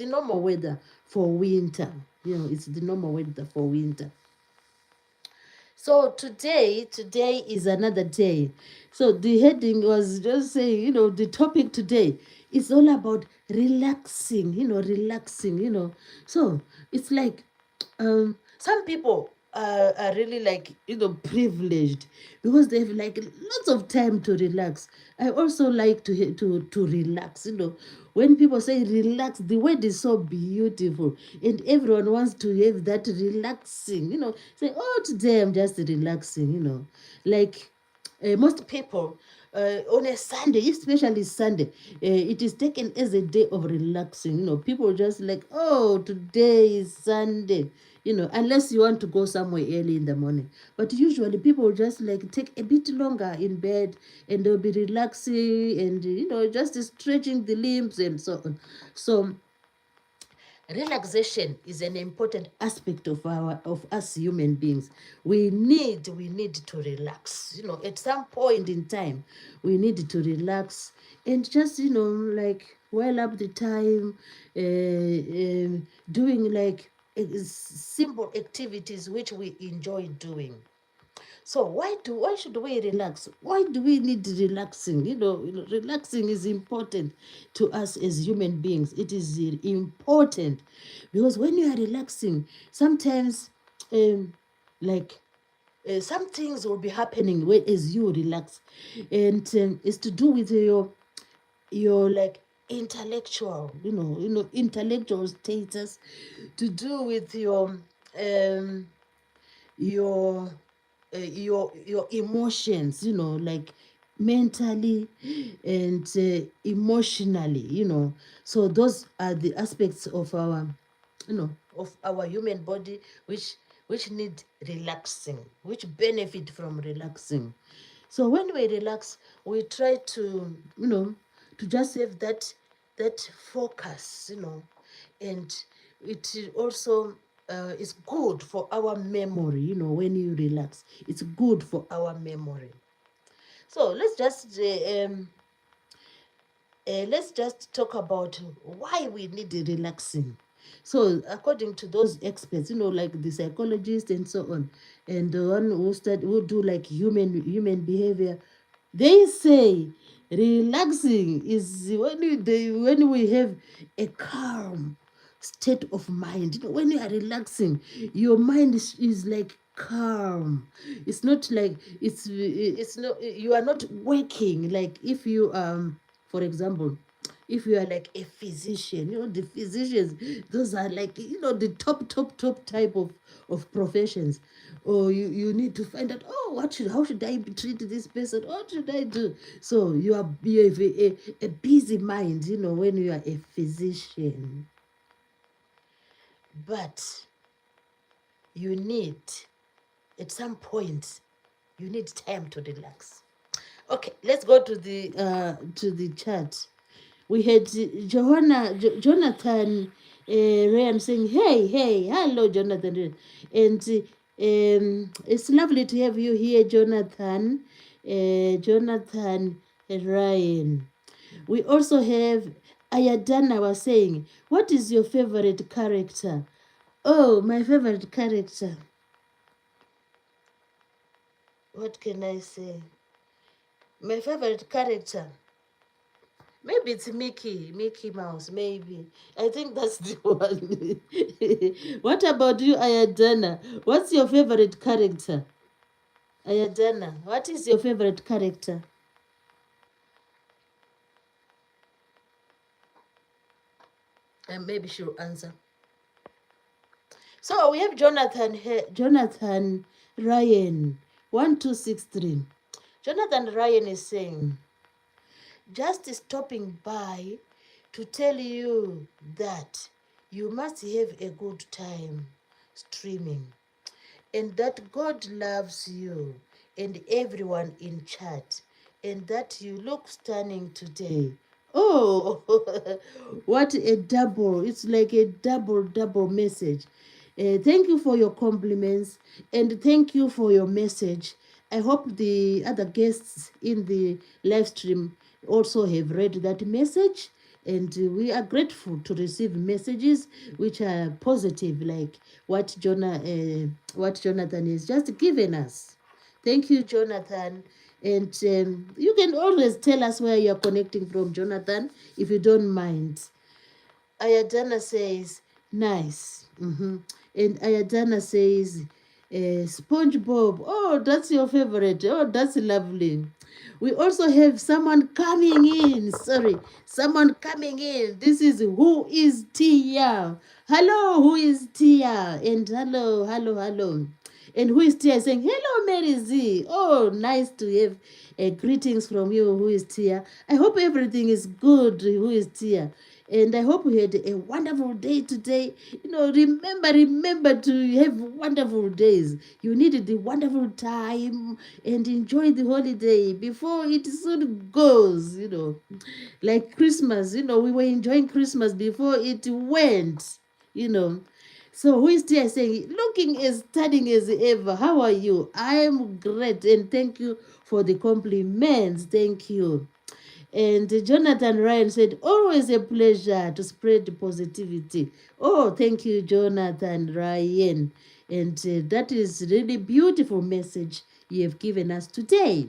normal weather for winter. It's the normal weather for winter. So today is another day. So the heading was just saying, the topic today is all about relaxing, relaxing. So it's like, some people are really like, privileged, because they have like lots of time to relax. I also like to relax. When people say relax, the word is so beautiful, and everyone wants to have that relaxing. Say, oh, today I'm just relaxing. Like, most people, on a Sunday, especially Sunday, it is taken as a day of relaxing. People just like, oh, today is Sunday. Unless you want to go somewhere early in the morning. But usually people just like take a bit longer in bed, and they'll be relaxing, and just stretching the limbs and so on. So Relaxation is an important aspect of us human beings. We need to relax. At some point in time, we need to relax and just like while up the time, doing like simple activities which we enjoy doing. So why should we relax? Why do we need relaxing? Relaxing is important to us as human beings. It is important because when you are relaxing, sometimes like some things will be happening as you relax, and it's to do with your like intellectual status, to do with um your your emotions, like mentally and emotionally. So those are the aspects of our human body which need relaxing, which benefit from relaxing. So when we relax, we try to just have that focus, and it also is good for our memory. When you relax, it's good for our memory. So let's just talk about why we need relaxing. So according to those experts, like the psychologists and so on, and the one who do like human behavior, they say relaxing is when we have a calm state of mind. When you are relaxing, your mind is like calm. It's not like it's not, you are not working. Like if you for example, if you are like a physician, the physicians, those are like the top type of professions. Or you need to find out, oh, how should I treat this person, what should I do? So you have a busy mind, when you are a physician. But you need, at some point, you need time to relax. Okay, let's go to the chat. We had Jonathan Ryan saying, hey, hello, Jonathan. And it's lovely to have you here, Jonathan. Jonathan Ryan. We also have Ayadana was saying, what is your favorite character? Oh, my favorite character. What can I say? My favorite character. Maybe it's Mickey Mouse, maybe. I think that's the one. What about you, Ayadana? What's your favorite character? Ayadana, what is your favorite character? And maybe she'll answer. So we have Jonathan here, Jonathan Ryan, 1263. Jonathan Ryan is saying, just stopping by to tell you that you must have a good time streaming, and that God loves you and everyone in chat, and that you look stunning today. Oh, what a double! It's like a double message. Thank you for your compliments and thank you for your message. I hope the other guests in the live stream also have read that message, and we are grateful to receive messages which are positive, like what Jonathan has just given us. Thank you, Jonathan. And you can always tell us where you're connecting from, Jonathan, if you don't mind. Ayadana says, nice. And Ayadana says, SpongeBob. Oh, that's your favorite. Oh, that's lovely. We also have someone coming in. Sorry, someone coming in. This is Who is Tia? Hello, Who is Tia? And hello. And Who is Tia saying, hello, Mary Z. Oh, nice to have greetings from you, Who is Tia. I hope everything is good, Who is Tia. And I hope you had a wonderful day today. Remember to have wonderful days. You needed the wonderful time and enjoy the holiday before it soon goes. Like Christmas, we were enjoying Christmas before it went. you know. So who is there saying, looking as stunning as ever? How are you? I am great, and thank you for the compliments. Thank you. And Jonathan Ryan said, always a pleasure to spread positivity. Oh, thank you, Jonathan Ryan. And that is really beautiful message you have given us today.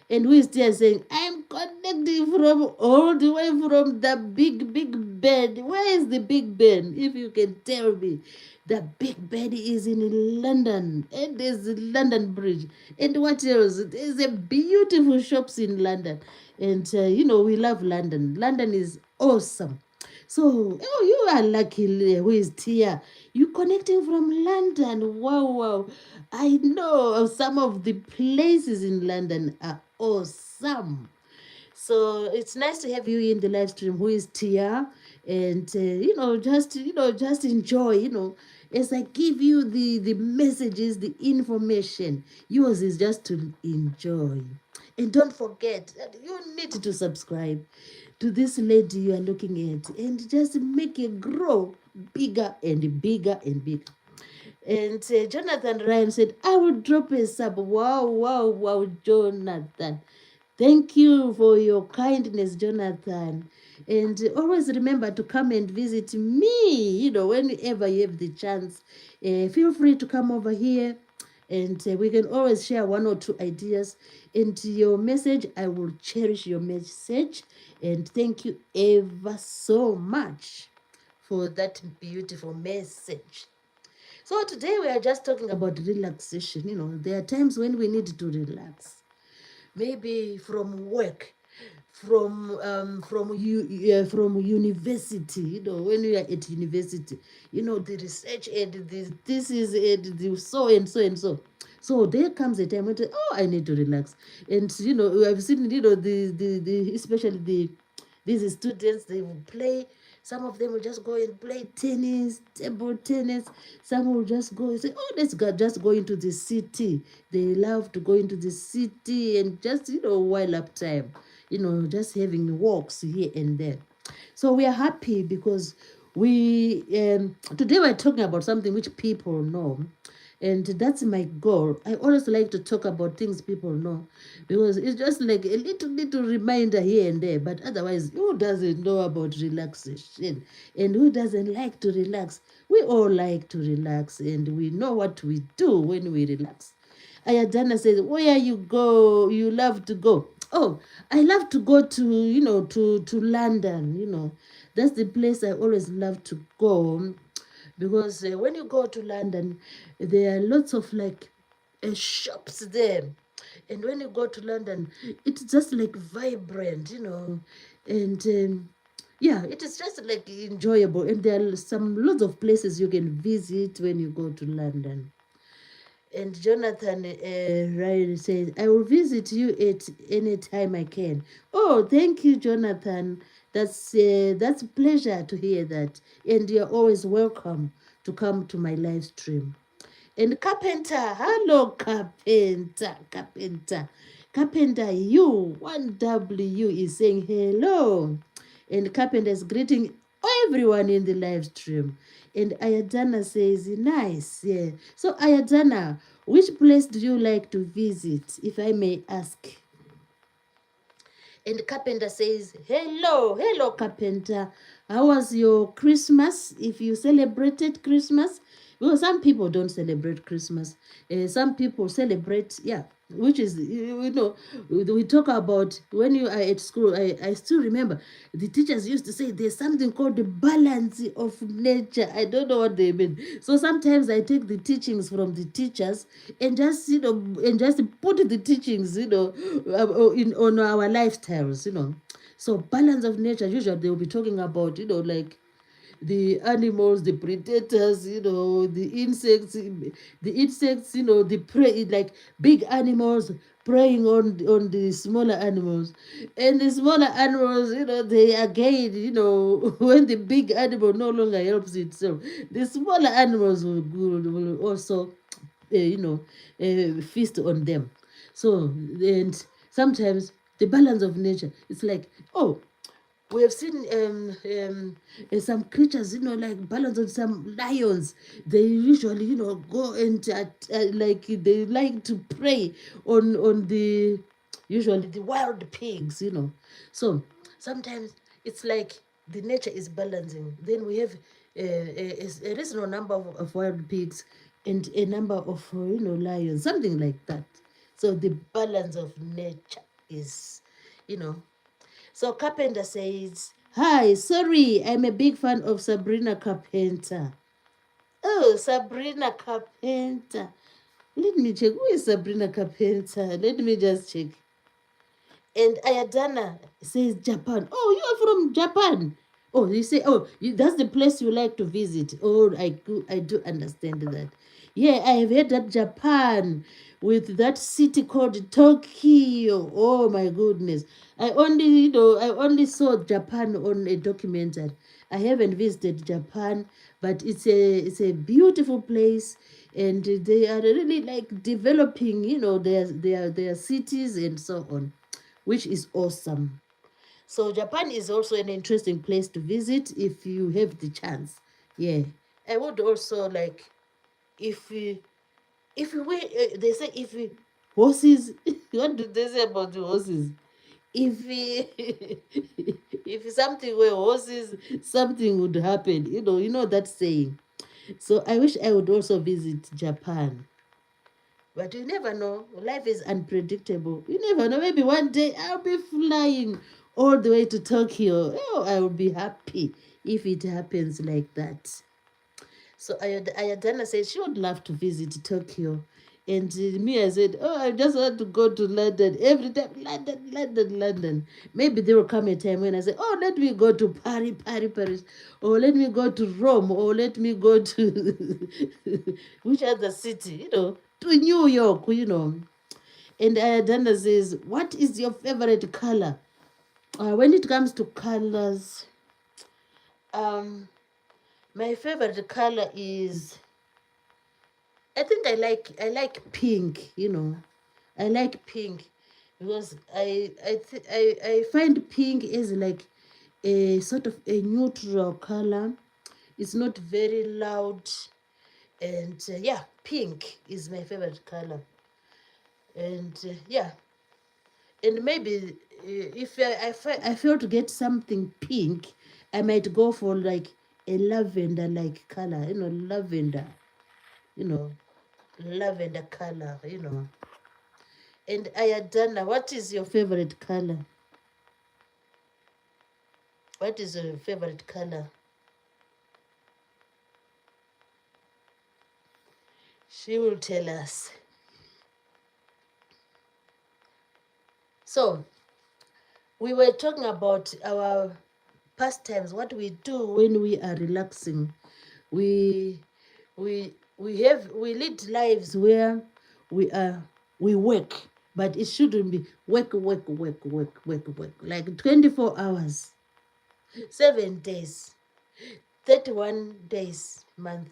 And who is there saying, I'm connecting from all the way from the big Ben. Where is the Big Ben? If you can tell me. The Big Ben is in London. And there's the London Bridge. And what else? There's a beautiful shops in London. And, we love London. London is awesome. So, oh, you are lucky, who is here. You connecting from London. Wow, wow. I know some of the places in London are awesome. So it's nice to have you in the live stream. Who is Tia? And just enjoy. As I give you the messages, the information. Yours is just to enjoy. And don't forget that you need to subscribe to this lady you are looking at, and just make it grow bigger and bigger and bigger. And Jonathan Ryan said, I will drop a sub. Wow, wow, wow, Jonathan. Thank you for your kindness, Jonathan. And always remember to come and visit me, whenever you have the chance. Feel free to come over here, and we can always share one or two ideas. And your message, I will cherish your message. And thank you ever so much for that beautiful message. So today we are just talking about relaxation. There are times when we need to relax. Maybe from work, from university. When we are at university, the research and this is and the so and so and so. So there comes a time when I need to relax. And I've seen the especially these students, they will play. Some of them will just go and play tennis, table tennis. Some will just go and say, oh, let's just go into the city. They love to go into the city and just, while up time, just having walks here and there. So we are happy because today we're talking about something which people know. And that's my goal. I always like to talk about things people know, because it's just like a little reminder here and there. But otherwise, who doesn't know about relaxation? And who doesn't like to relax? We all like to relax, and we know what we do when we relax. Ayadana says, where you go, you love to go. Oh, I love to go to London. That's the place I always love to go, because when you go to London, there are lots of shops there. And when you go to London, it's just like vibrant, and yeah, it is just like enjoyable. And there are lots of places you can visit when you go to London. And Jonathan Ryan says, I will visit you at any time I can. Oh, thank you, Jonathan. That's a pleasure to hear that. And you're always welcome to come to my live stream. And Carpenter, hello, Carpenter, Carpenter. Carpenter, you, 1W is saying hello. And Carpenter is greeting everyone in the live stream. And Ayadana says, nice, yeah. So Ayadana, which place do you like to visit, if I may ask? And Carpenter says, hello, Carpenter. How was your Christmas? If you celebrated Christmas? Well, some people don't celebrate Christmas. Some people celebrate, yeah, which is, we talk about when you are at school. I still remember the teachers used to say there's something called the balance of nature. I don't know what they mean. So sometimes I take the teachings from the teachers and just, put the teachings, on our lifestyles. So balance of nature, usually they will be talking about, like the animals, the predators, the insects, the prey, like big animals preying on the smaller animals. And the smaller animals, they again, when the big animal no longer helps itself, the smaller animals will also, feast on them. So, and sometimes the balance of nature, it's like, oh, We have seen some creatures, like balance on some lions. They usually, go and like they like to prey on the usually the wild pigs. So sometimes it's like the nature is balancing. Then we have a reasonable number of wild pigs and a number of lions, something like that. So the balance of nature is, you know. So Carpenter says, "Hi, sorry, I'm a big fan of Sabrina Carpenter." Oh, Sabrina Carpenter. Let me check. Who is Sabrina Carpenter? Let me just check. And Ayadana says Japan. Oh, you are from Japan. Oh, you say, that's the place you like to visit. Oh, I do understand that. Yeah, I have heard that Japan with that city called Tokyo. Oh my goodness. I only saw Japan on a documentary. I haven't visited Japan, but it's a beautiful place, and they are really like developing, their cities and so on, which is awesome. So Japan is also an interesting place to visit if you have the chance. Yeah, I would also like, if we they say, if we horses. What do they say about the horses? If we if something were horses, something would happen. You know that saying. So I wish I would also visit Japan. But you never know. Life is unpredictable. You never know. Maybe one day I'll be flying all the way to Tokyo. Oh, I will be happy if it happens like that. So Ayadana said she would love to visit Tokyo. And me, I said, oh, I just want to go to London. Every time, London, London, London. Maybe there will come a time when I say, oh, let me go to Paris, Paris, Paris. Or let me go to Rome. Or let me go to which other city, to New York. And Ayadana says, what is your favorite color? When it comes to colors, um, my favorite color is, I think I like pink. I like pink because I find pink is like a sort of a neutral color. It's not very loud, and yeah, pink is my favorite color. And yeah, and maybe if I fail to get something pink, I might go for like a lavender like color. You know, lavender color. And Ayadana, what is your favorite color? What is your favorite color? She will tell us. So, we were talking about our pastimes, what we do when we are relaxing. We we lead lives where we work, but it shouldn't be work, work, work, work, work, work, like 24 hours, 7 days, 31 days month,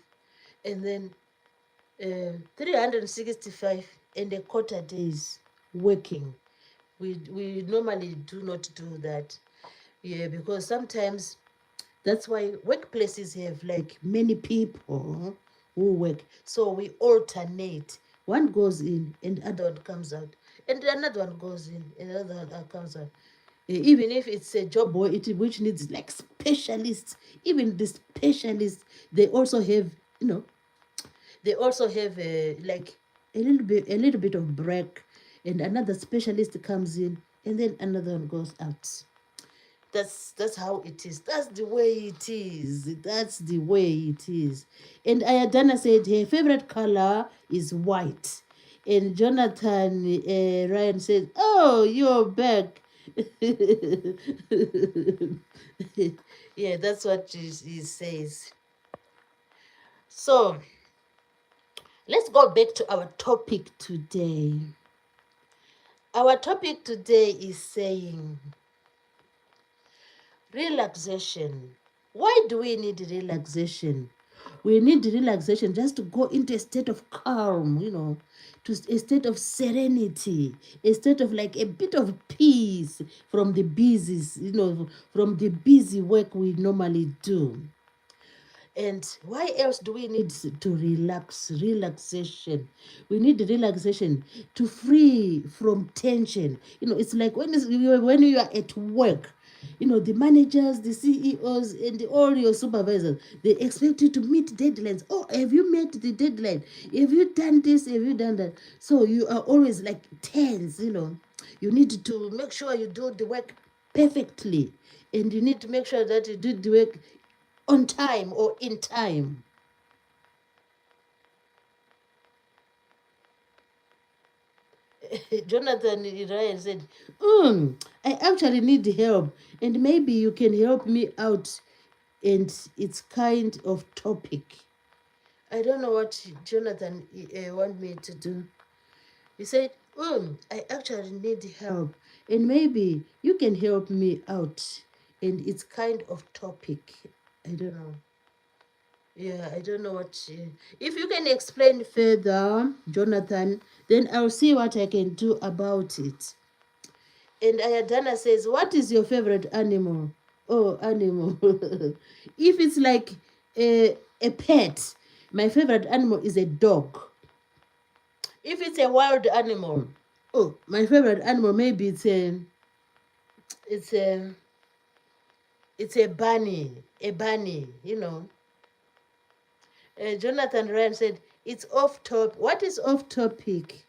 and then 365 and a quarter days working. We normally do not do that. Yeah, because sometimes that's why workplaces have like many people who work. So we alternate. One goes in and other one comes out. And another one goes in and another one comes out. Even if it's a job which needs like specialists, even the specialists, they also have, like a little bit of break, and another specialist comes in, and then another one goes out. That's how it is. That's the way it is. That's the way it is. And Ayadana said her favorite color is white. And Jonathan Ryan said, oh, you're back. Yeah, that's what he says. So let's go back to our topic today. Our topic today is saying relaxation. Why do we need relaxation? We need relaxation just to go into a state of calm, to a state of serenity, a state of like a bit of peace from the from the busy work we normally do. And why else do we need to relax? Relaxation. We need relaxation to free from tension. It's like when you are at work, the managers, the CEOs, and all your supervisors, they expect you to meet deadlines. Oh, have you met the deadline? Have you done this? Have you done that? So you are always like tense. You need to make sure you do the work perfectly. And you need to make sure that you do the work on time or in time. Jonathan Ryan said, I actually need help, and maybe you can help me out. And it's kind of topic. I don't know what Jonathan want me to do. He said, I actually need help, and maybe you can help me out. And it's kind of topic. I don't know. Yeah, I don't know what. If you can explain further, Jonathan, then I'll see what I can do about it. And Ayadana says, what is your favorite animal? Oh, animal. If it's like a pet, my favorite animal is a dog. If it's a wild animal, oh, my favorite animal maybe it's a it's a bunny. Jonathan Ryan said, it's off topic. What is off topic?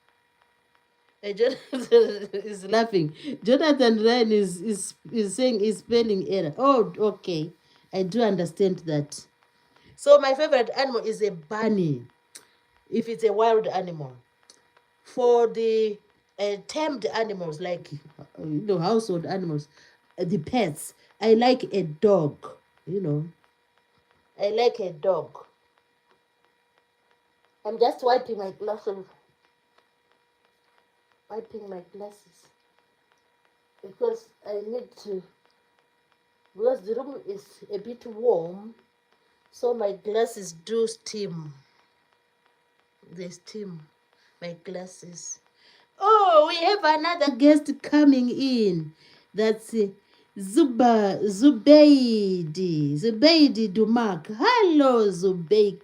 Jonathan is laughing. Jonathan Ryan is saying is spelling error. Oh, okay. I do understand that. So my favorite animal is a bunny, if it's a wild animal. For the tamed animals, like household animals, the pets, I like a dog. I like a dog. I'm just wiping my glasses. Because I need to, because the room is a bit warm, so my glasses do steam. They steam my glasses. Oh, we have another guest coming in. That's Zubeidi Dumak. Hello, Zubeidi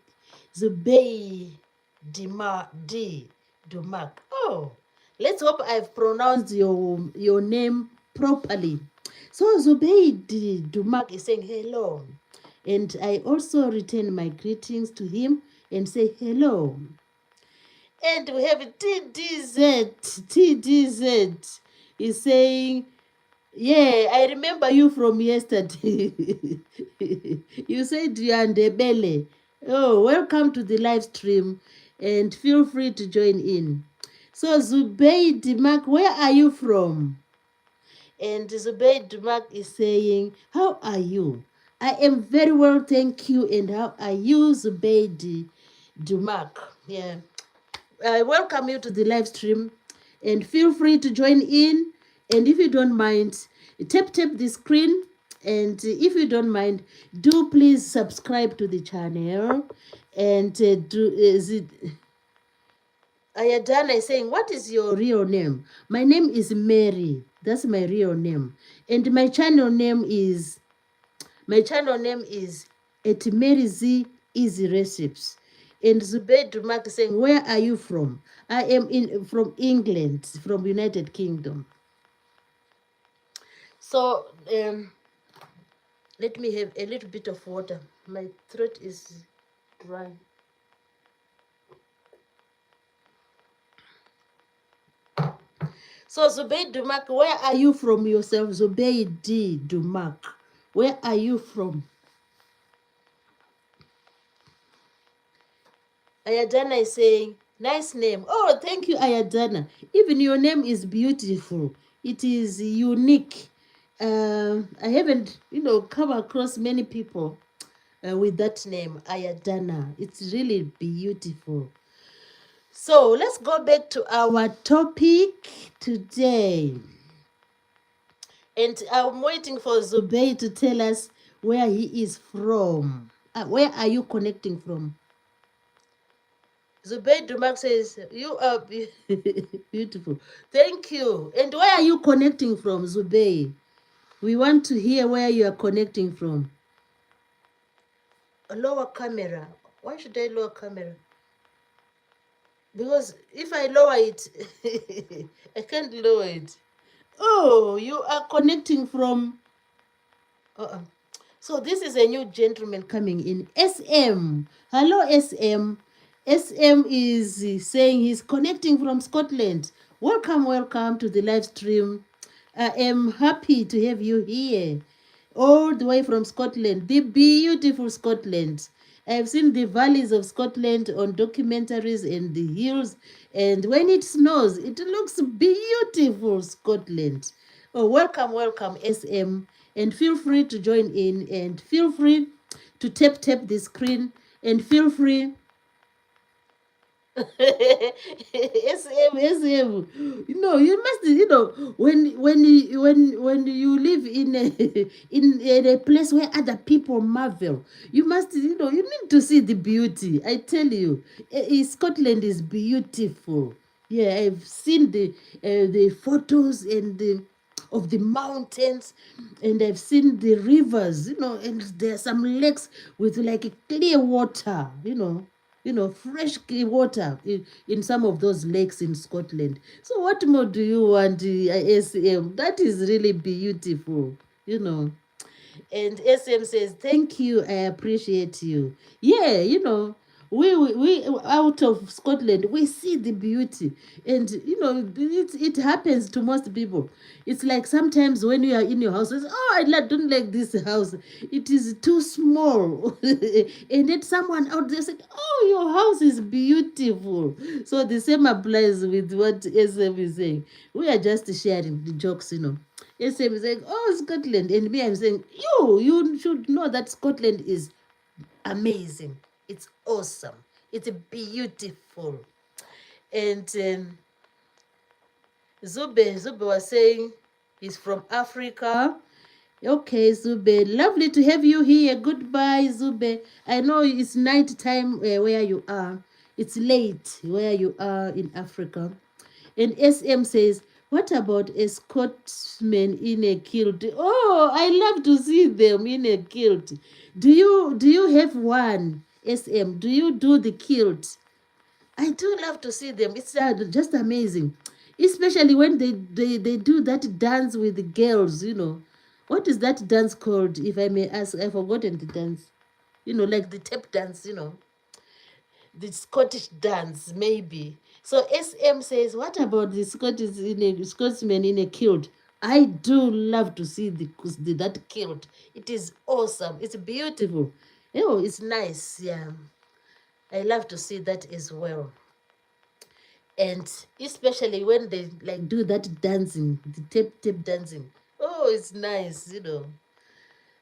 Dumak. Oh, let's hope I've pronounced your name properly. So Zubeidi Dumak is saying hello. And I also return my greetings to him and say hello. And we have TDZ. TDZ is saying, yeah, I remember you from yesterday. You said you are Ndebele. Oh, welcome to the live stream and feel free to join in. So Zubeid Mark, where are you from? And Zubeid Mark is saying, how are you? I am very well, thank you. And how are you, Zubeid Dumak? Yeah. I welcome you to the live stream and feel free to join in. And if you don't mind, tap the screen. And if you don't mind, do please subscribe to the channel. And Ayadana is saying, what is your real name? My name is Mary. That's my real name. And my channel name is at Mary Z Easy Recipes. And Zubaid Mark is saying, where are you from? I am from England, from United Kingdom. So let me have a little bit of water. My throat is dry. So Zubaid Dumak, where are you from yourself? Zubaid Dumak, where are you from? Ayadana is saying, nice name. Oh, thank you, Ayadana. Even your name is beautiful. It is unique. I haven't, come across many people with that name, Ayadana. It's really beautiful. So let's go back to our topic today. And I'm waiting for Zubei to tell us where he is from. Where are you connecting from? Zubair Dumak says, you are beautiful. Thank you. And where are you connecting from, Zubair? We want to hear where you are connecting from. A lower camera. Why should I lower camera? Because if I lower it, I can't lower it. Oh, you are connecting from... Uh-uh. So this is a new gentleman coming in. SM. Hello, SM. SM is saying he's connecting from Scotland. Welcome, welcome to the live stream. I am happy to have you here. All the way from Scotland, the beautiful Scotland. I've seen the valleys of Scotland on documentaries and the hills, and when it snows, it looks beautiful, Scotland. Oh, welcome, welcome, SM, and feel free to join in, and feel free to tap the screen, and feel free SM. You must, when you live in in a place where other people marvel, you must, you need to see the beauty. I tell you, Scotland is beautiful. Yeah, I've seen the photos and of the mountains, and I've seen the rivers, and there are some lakes with like clear water, fresh water in some of those lakes in Scotland. So what more do you want, SM? That is really beautiful, And SM says, thank you, I appreciate you. Yeah, we out of Scotland, we see the beauty. And, it happens to most people. It's like sometimes when you are in your house, it's, oh, don't like this house. It is too small. And then someone out there said, oh, your house is beautiful. So the same applies with what SM is saying. We are just sharing the jokes. SM is saying, oh, Scotland. And me, I'm saying, you should know that Scotland is amazing. It's awesome. It's beautiful. And Zube was saying he's from Africa. Okay, Zube, lovely to have you here. Goodbye, Zube. I know it's night time where you are. It's late where you are in Africa. And SM says, what about a Scotsman in a kilt? Oh, I love to see them in a kilt. Do you have one, SM? Do you do the kilt? I do love to see them. It's just amazing. Especially when they do that dance with the girls. What is that dance called, if I may ask? I've forgotten the dance. Like the tap dance. The Scottish dance, maybe. So SM says, what about the Scotsman in a kilt? I do love to see that kilt. It is awesome. It's beautiful. It's nice. Yeah. I love to see that as well. And especially when they like do that dancing, the tap dancing. Oh, it's nice.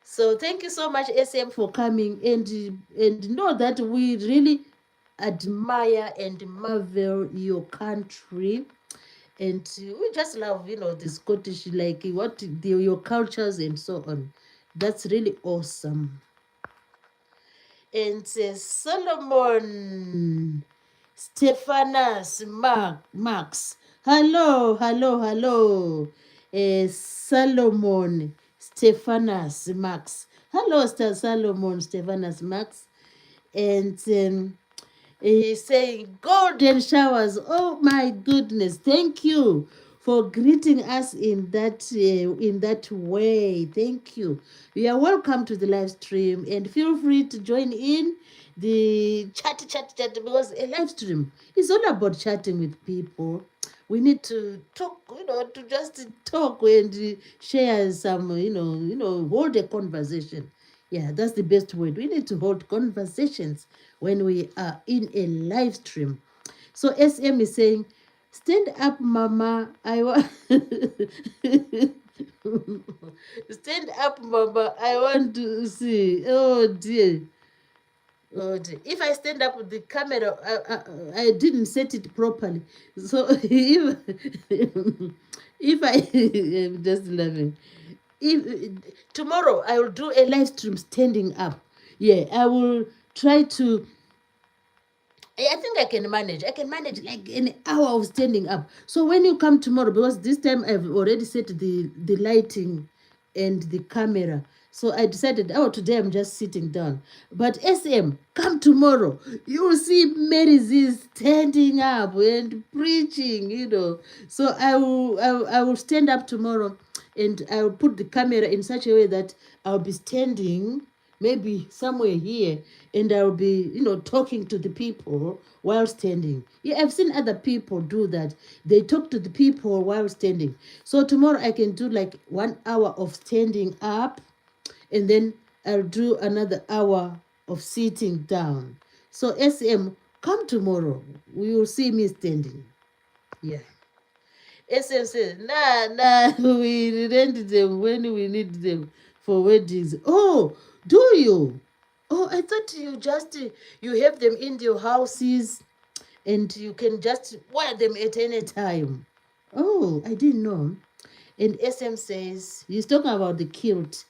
So thank you so much, SM, for coming, and know that we really admire and marvel your country, and we just love the Scottish, like your cultures and so on. That's really awesome. And Solomon Stephanus Max, hello. Solomon Stephanus Max, hello, Solomon Stephanus Max. And he's saying golden showers. Oh my goodness! Thank you for greeting us in that way. Thank you. You are welcome to the live stream, and feel free to join in the chat, because a live stream is all about chatting with people. We need to talk, to just talk and share some, hold a conversation. Yeah, that's the best word. We need to hold conversations when we are in a live stream. So SM is saying, stand up, mama. I want stand up, mama. I want to see. Oh dear. Oh dear. If I stand up with the camera, I didn't set it properly. So if I I'm just laughing. If tomorrow I will do a live stream standing up. Yeah, I will try to. I think I can manage. I can manage like an hour of standing up. So when you come tomorrow, because this time I've already set the lighting and the camera. So I decided, oh, today I'm just sitting down. But SM, come tomorrow. You will see Mary Z standing up and preaching, So I will stand up tomorrow, and I will put the camera in such a way that I'll be standing maybe somewhere here, and I'll be, talking to the people while standing. Yeah, I've seen other people do that. They talk to the people while standing. So tomorrow I can do like 1 hour of standing up, and then I'll do another hour of sitting down. So SM, come tomorrow. We will see me standing. Yeah. SM says, nah, we rent them when we need them for weddings. Oh, do you? Oh, I thought you have them in your houses and you can just wear them at any time. Oh, I didn't know. And SM says, he's talking about the kilt.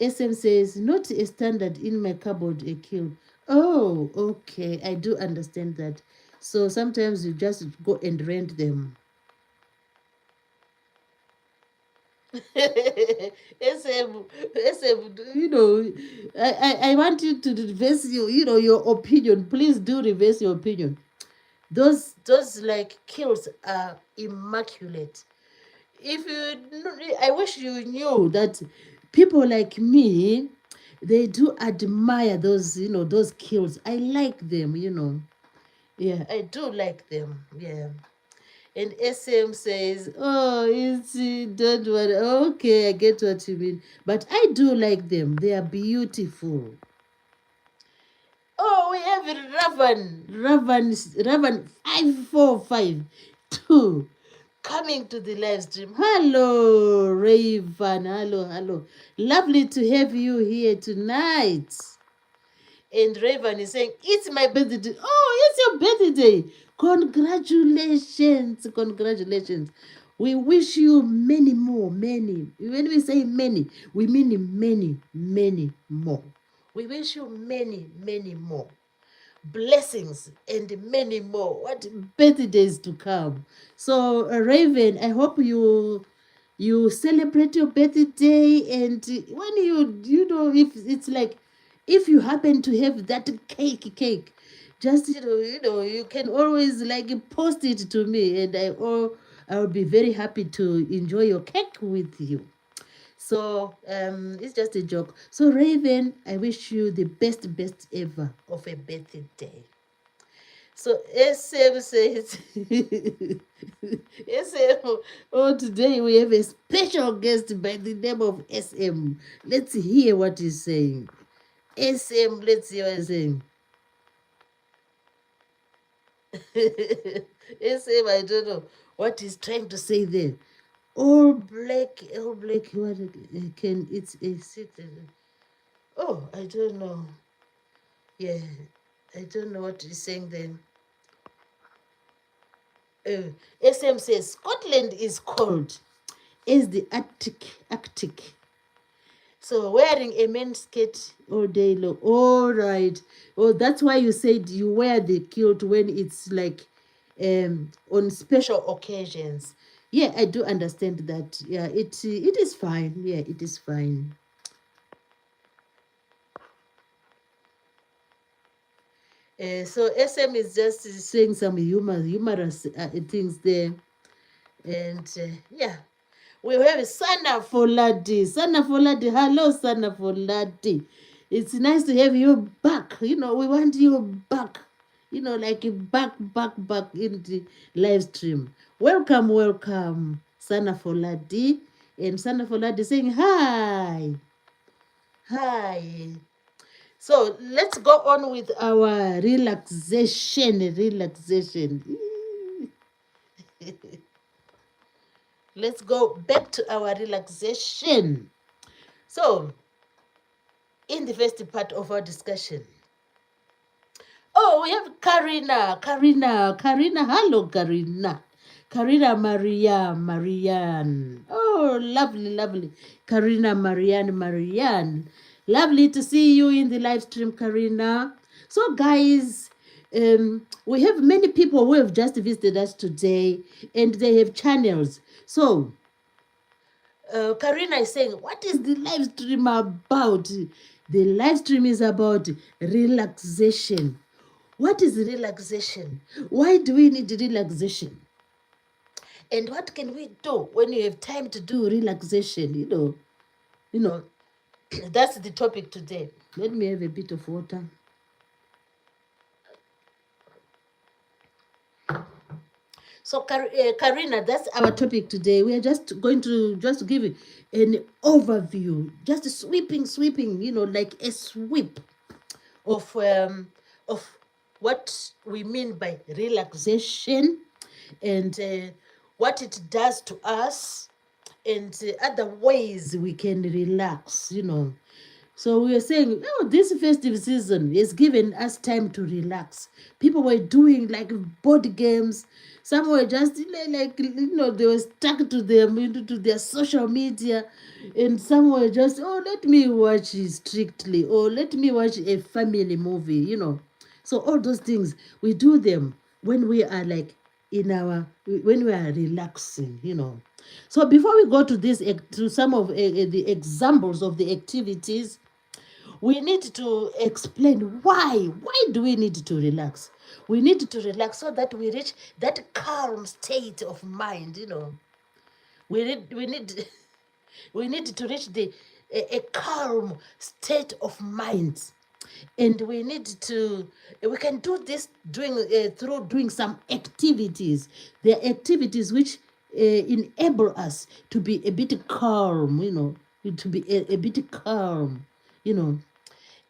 SM says, not a standard in my cupboard, a kilt. Oh, okay. I do understand that. So sometimes you just go and rent them. SM, I want you to reverse your opinion. Please do reverse your opinion. Those like kills are immaculate. If you, I wish you knew that people like me, they do admire those kills. I like them. Yeah, I do like them. Yeah. And SM says, oh, don't worry. Okay, I get what you mean. But I do like them. They are beautiful. Oh, we have Ravan 5452 coming to the live stream. Hello, Raven. Hello. Lovely to have you here tonight. And Raven is saying, it's my birthday. Oh, it's your birthday. Congratulations. We wish you many more, many. When we say many, we mean many, many more. We wish you many, many more blessings and many more. What birthdays to come. So, Raven, I hope you celebrate your birthday, and when if it's like, if you happen to have that cake, just you can always like post it to me, and I'll be very happy to enjoy your cake with you. So it's just a joke. So Raven, I wish you the best ever of a birthday. So SM says, SM, oh, today we have a special guest by the name of SM. Let's hear what he's saying. SM, let's hear what he's saying. SM, I don't know what he's trying to say there. All black, what can it's a citizen. Oh, I don't know. Yeah, I don't know what he's saying then. SM says Scotland is cold as the Arctic. So wearing a men's skirt all day long. All right. Oh, that's why you said you wear the kilt when it's like on special occasions. Yeah, I do understand that. Yeah, it is fine. Yeah, it is fine. So SM is just saying some humorous things there, and yeah, we have Sana Foladi. Hello, Sana Foladi. It's nice to have you back. We want you back. Like back in the live stream. Welcome, Sana Foladi. And Sana Foladi saying hi. Hi. So let's go on with our relaxation. Let's go back to our relaxation. So, in the first part of our discussion, oh, we have Karina. Hello, Karina. Marianne. Oh, lovely. Karina, Marianne. Lovely to see you in the live stream, Karina. So, guys, we have many people who have just visited us today, and they have channels. So, Karina is saying, what is the live stream about? The live stream is about relaxation. What is relaxation? Why do we need relaxation? And what can we do when you have time to do relaxation? You know, that's the topic today. Let me have a bit of water. So, Karina, that's our topic today. We are just going to just give an overview, just sweeping, like a sweep of what we mean by relaxation and what it does to us and other ways we can relax. So we were saying, oh, this festive season has given us time to relax. People were doing like board games. Some were just like they were stuck to them into their social media, and some were just, oh, let me watch Strictly, or let me watch a family movie. So all those things we do them when we are like when we are relaxing. So before we go to to some of the examples of the activities, we need to explain why do we need to relax. We need to relax so that we reach that calm state of mind. We need we need to reach a calm state of mind, and we can do this through doing some activities. There are activities which enable us to be a bit calm, to be a bit calm you know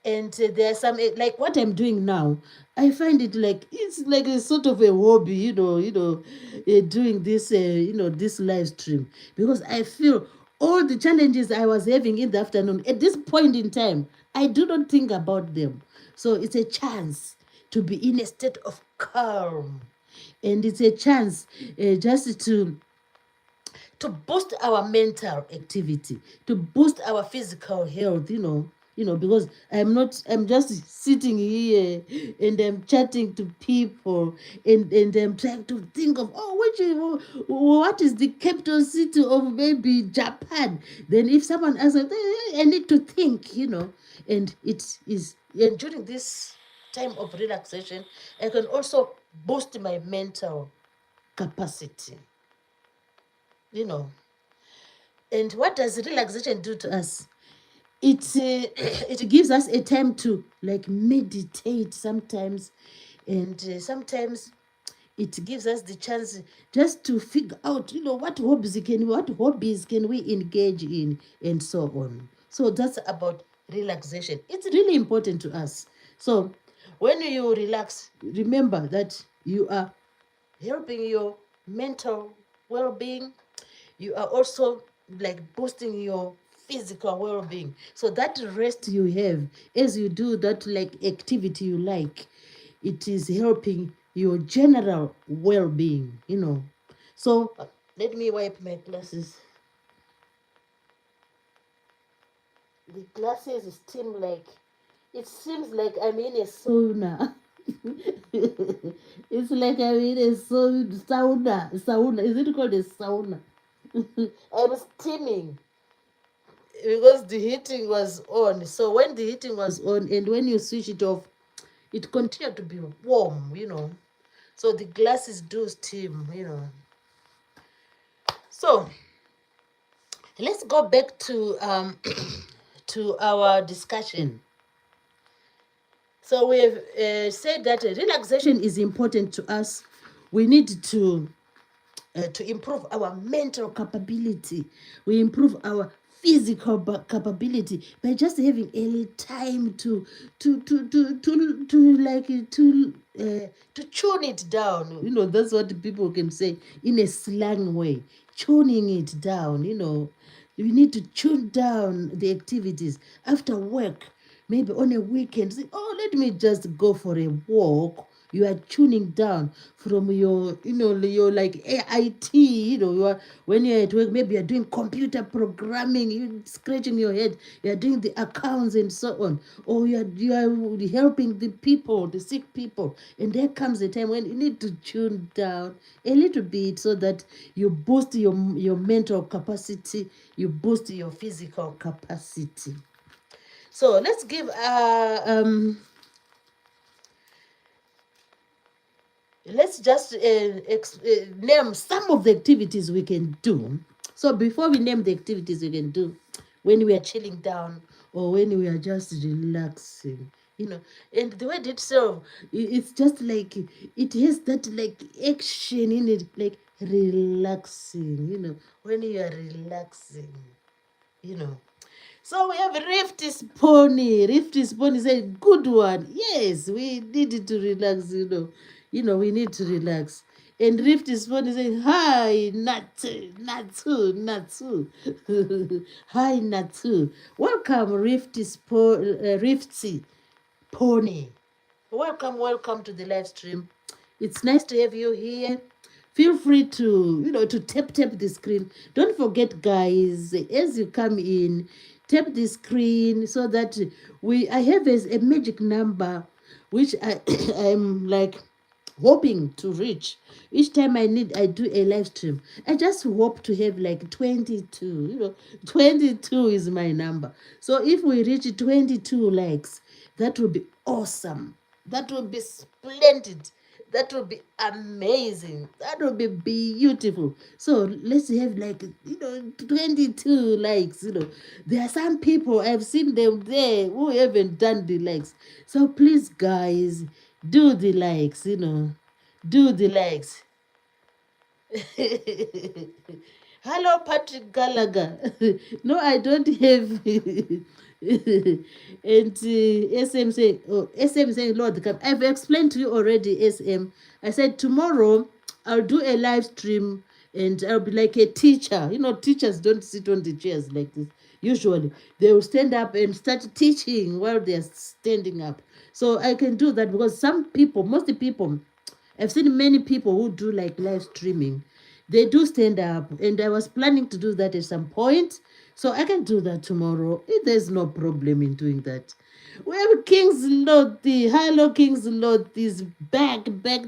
and there are some like what I'm doing now. I find it like it's like a sort of a hobby, doing this this live stream, because I feel all the challenges I was having in the afternoon at this point in time, I do not think about them. So it's a chance to be in a state of calm, and it's a chance just to boost our mental activity, to boost our physical health, because I'm just sitting here and I'm chatting to people, and I'm trying to think of, what is the capital city of maybe Japan. Then if someone asks, I need to think, and it is, and during this time of relaxation, I can also boost my mental capacity you know And what does relaxation do to us? It it gives us a time to like meditate sometimes, and sometimes it gives us the chance just to figure out, what hobbies can we engage in, and so on. So that's about relaxation. It's really important to us. So when you relax, remember that you are helping your mental well-being. You are also like boosting your physical well-being. So that rest you have as you do that like activity you like, it is helping your general well-being. So let me wipe my glasses. The glasses seem like, it seems like I'm in a sauna. It's like I'm in a sauna. Is it called a sauna? I'm steaming because the heating was on. So when the heating was on and when you switch it off, it continued to be warm. So the glasses do steam. So let's go back to to our discussion. So we have said that relaxation is important to us. We need to improve our mental capability. We improve our physical capability by just having a time to tune it down. That's what people can say in a slang way, tuning it down. We need to tune down the activities after work. Maybe on a weekend, say, oh, let me just go for a walk You are tuning down from your, your like AIT, you are, when you're at work, maybe you're doing computer programming, you scratching your head, you're doing the accounts and so on, or you are helping the people, the sick people, and there comes a time when you need to tune down a little bit so that you boost your mental capacity, you boost your physical capacity. So let's give let's just name some of the activities we can do. So before we name the activities we can do when we are chilling down or when we are just relaxing, and the word itself, it's just like it has that like action in it, like relaxing, when you are relaxing, you know. So we have Rifty's Pony. Rifty's Pony is a good one. Yes, we need to relax, we need to relax. And Rifty's Pony saying, hi, Natu, Natu, Natu. Hi, Natu. Welcome, Rifty Pony. Welcome to the live stream. It's nice to have you here. Feel free to, to tap the screen. Don't forget, guys, as you come in, tap the screen so that I have a magic number which I'm like hoping to reach. Each time I do a live stream, I just hope to have like 22. 22 is my number. So if we reach 22 likes, that will be awesome. That will be splendid. That will be amazing. That will be beautiful. So let's have like 22 likes. There are some people I've seen them there who haven't done the likes. So please, guys, do the likes. Do the likes. Hello, Patrick Gallagher. No, I don't have. And SM saying, Lord, come. I've explained to you already, SM. I said tomorrow I'll do a live stream and I'll be like a teacher. Teachers don't sit on the chairs like this. Usually, they will stand up and start teaching while they're standing up. So I can do that because most people, I've seen many people who do like live streaming. They do stand up, and I was planning to do that at some point. So I can do that tomorrow. There's no problem in doing that. We have King's Lottie. Hello, King's Lottie is back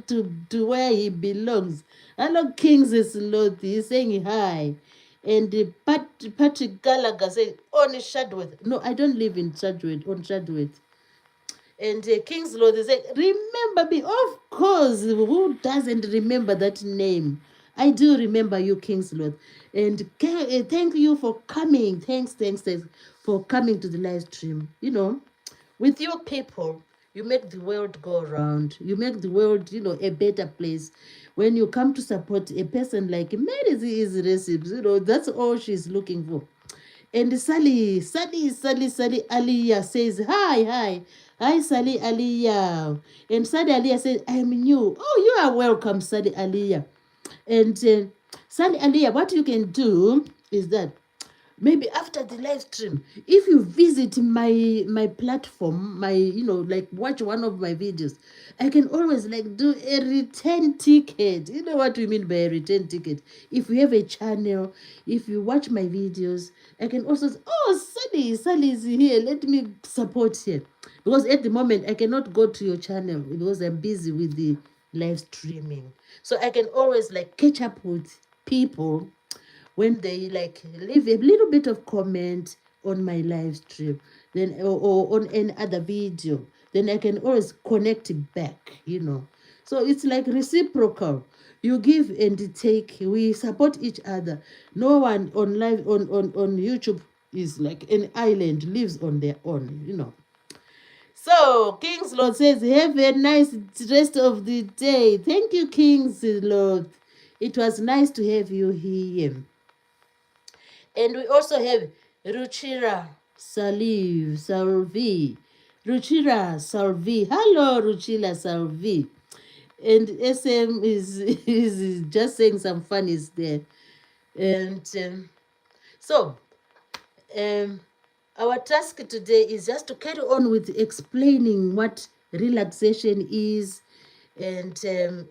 to where he belongs. Hello, King's Lottie. He's saying hi. And Patrick Gallagher saying, on Shadworth. No, I don't live in Shadworth, on Shadworth. And King's Lord, they say, remember me. Of course, who doesn't remember that name? I do remember you, King's Lord. And thank you for coming. Thanks for coming to the live stream. With your people, you make the world go around. You make the world, a better place. When you come to support a person like Mary's recipes, that's all she's looking for. And Sally Aliyah says, hi, Sally Aliyah. And Sally Aliyah says, I'm new. Oh, you are welcome, Sally Aliyah. And Sally Aliyah, what you can do is that maybe after the live stream, if you visit my platform, like watch one of my videos, I can always like do a return ticket. You know what we mean by a return ticket? If you have a channel, if you watch my videos, I can also say, oh, Sally is here, let me support here. Because at the moment I cannot go to your channel because I'm busy with the live streaming. So I can always like catch up with people when they like leave a little bit of comment on my live stream, then or on any other video, then I can always connect it back. So it's like reciprocal. You give and take. We support each other. No one on live on YouTube is like an island, lives on their own. So, King's Lord says, have a nice rest of the day. Thank you, King's Lord. It was nice to have you here. And we also have Ruchira Salvi. Ruchira Salvi. Hello, Ruchira Salvi. And SM is just saying some funnies there. And so, our task today is just to carry on with explaining what relaxation is and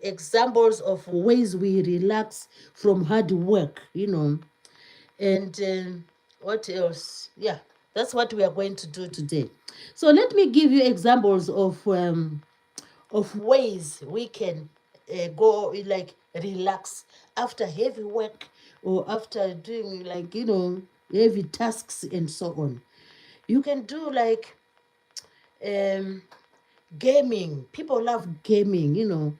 examples of ways we relax from hard work, and what else? Yeah, that's what we are going to do today. So let me give you examples of ways we can go like relax after heavy work or after doing like heavy tasks and so on. You can do like um gaming. People love gaming,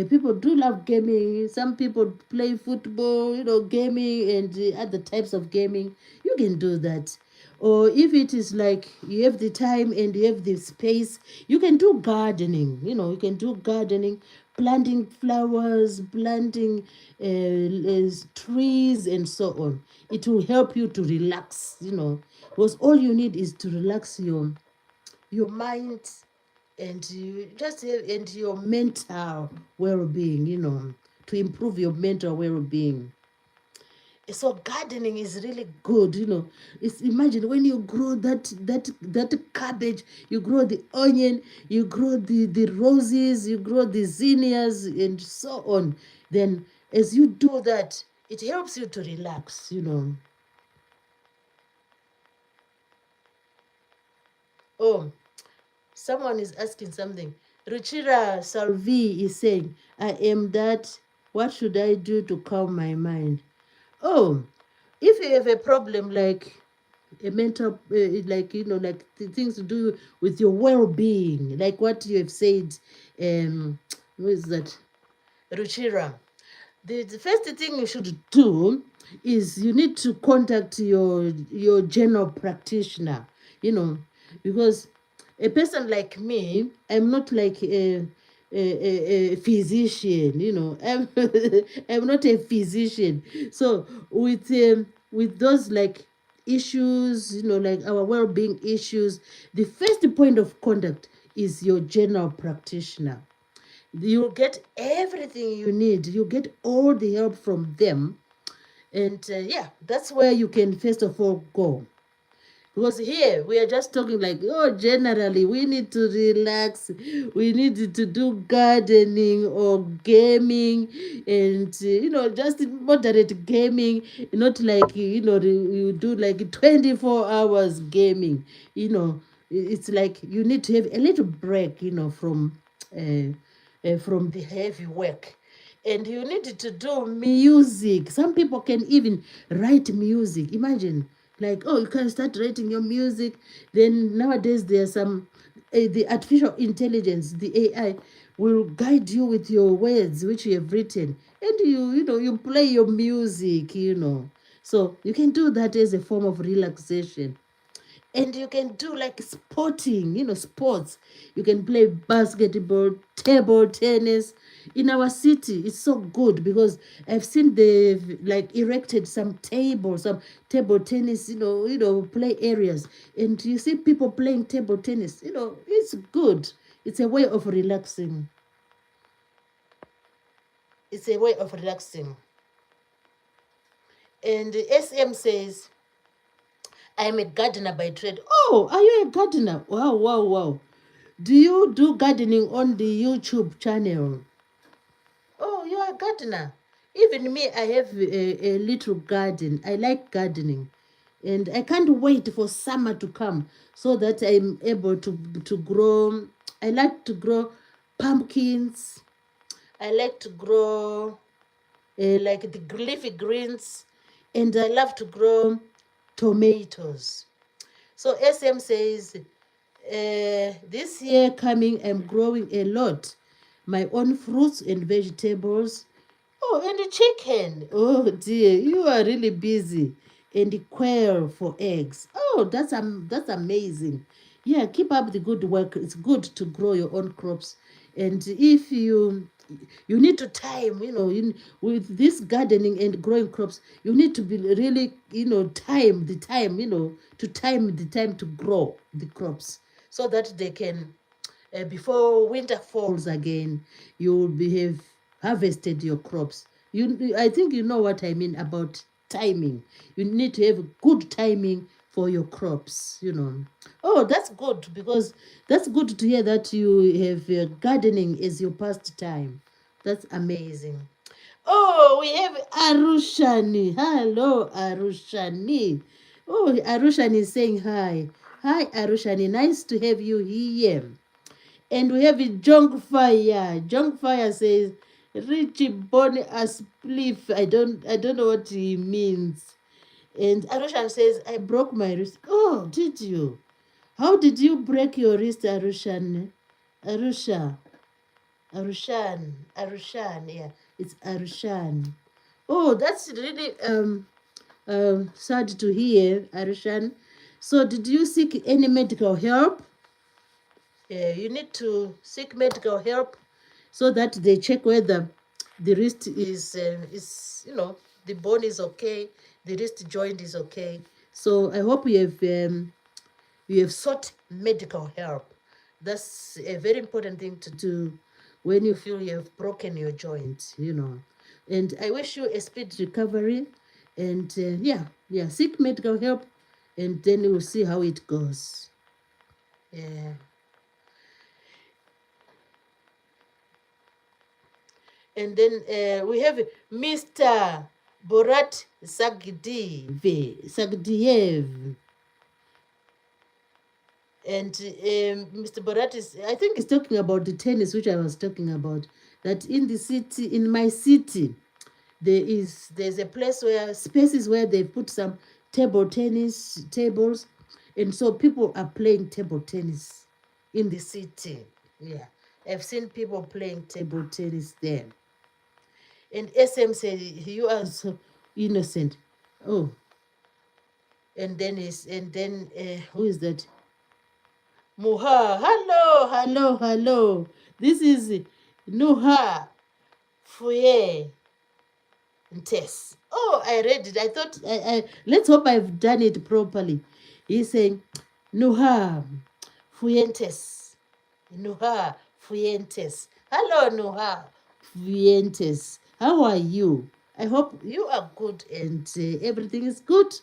people do love gaming. Some people play football, gaming and other types of gaming. You can do that. Or if it is like you have the time and you have the space, you can do gardening. You can do gardening, planting flowers, planting trees, and so on. It will help you to relax, because all you need is to relax your mind and you just and your mental well-being, to improve your mental well-being. So gardening is really good, it's, imagine when you grow that cabbage, you grow the onion, you grow the roses, you grow the zinnias and so on. Then as you do that, it helps you to relax. Oh, someone is asking something. Ruchira Salvi is saying, I am that. What should I do to calm my mind? Oh, if you have a problem like a mental, like, like things to do with your well being, like what you have said, what is that? Ruchira. The first thing you should do is you need to contact your general practitioner, you know, because a person like me, I'm not like a physician, I'm not a physician. So with those like issues, like our well-being issues, the first point of contact is your general practitioner. You get everything you need, you get all the help from them, and yeah, that's where you can first of all go. Because here we are just talking like, oh, generally we need to relax, we need to do gardening or gaming, and just moderate gaming, not like you do like 24 hours gaming. It's like you need to have a little break, from the heavy work. And you need to do music. Some people can even write music. Imagine, like, oh, you can start writing your music. Then nowadays there are some, the artificial intelligence, the AI, will guide you with your words which you have written, and you play your music. So you can do that as a form of relaxation. And you can do like sporting, sports. You can play basketball, table tennis. In our city, it's so good because I've seen they've like erected some tables, some table tennis, play areas. And you see people playing table tennis, it's good. It's a way of relaxing. It's a way of relaxing. And SM says, I'm a gardener by trade. Oh, are you a gardener? Wow, wow, wow. Do you do gardening on the YouTube channel? Oh, you are a gardener. Even me, I have a little garden. I like gardening. And I can't wait for summer to come so that I'm able to grow. I like to grow pumpkins. I like to grow like the leafy greens. And I love to grow tomatoes. So SM says, this year coming, I'm growing a lot. My own fruits and vegetables. Oh, and the chicken. Oh dear, you are really busy. And the quail for eggs. Oh, that's amazing. Yeah, keep up the good work. It's good to grow your own crops. And if you need to time, with this gardening and growing crops, you need to be really, time the time, to time the time to grow the crops so that they can, before winter falls again, you will have harvested your crops. I think you know what I mean about timing. You need to have good timing for your crops, Oh, that's good, because that's good to hear that you have gardening as your pastime. That's amazing. Oh, we have Arushani. Hello, Arushani. Oh, Arushani is saying hi. Hi, Arushani. Nice to have you here. And we have Jongfire. Jongfire says, Richie Bonnie Aspliff. I don't know what he means. And Arushan says, I broke my wrist. Oh, did you? How did you break your wrist, Arushan? Arusha. Arushan, yeah. It's Arushan. Oh, that's really sad to hear, Arushan. So did you seek any medical help? You need to seek medical help so that they check whether the wrist is the bone is okay, the wrist joint is okay. So I hope you have sought medical help. That's a very important thing to do when you feel you have broken your joint. And I wish you a speed recovery. And yeah, seek medical help, and then we'll see how it goes. Yeah. And then we have Mr. Borat Sagdiev. And Mr. Borat I think he's talking about the tennis, which I was talking about. That in my city, there's a place where spaces where they put some table tennis tables, and so people are playing table tennis in the city. Yeah, I've seen people playing table tennis there. And SM said, you are so innocent. Oh, and then who is that? Muha. Hello. This is Nuha Fuye Tess. Oh, I read it. I thought, let's hope I've done it properly. He's saying, Nuha Fuentes. Nuha Fuentes. Hello, Nuha Fuentes. How are you? I hope you are good and everything is good.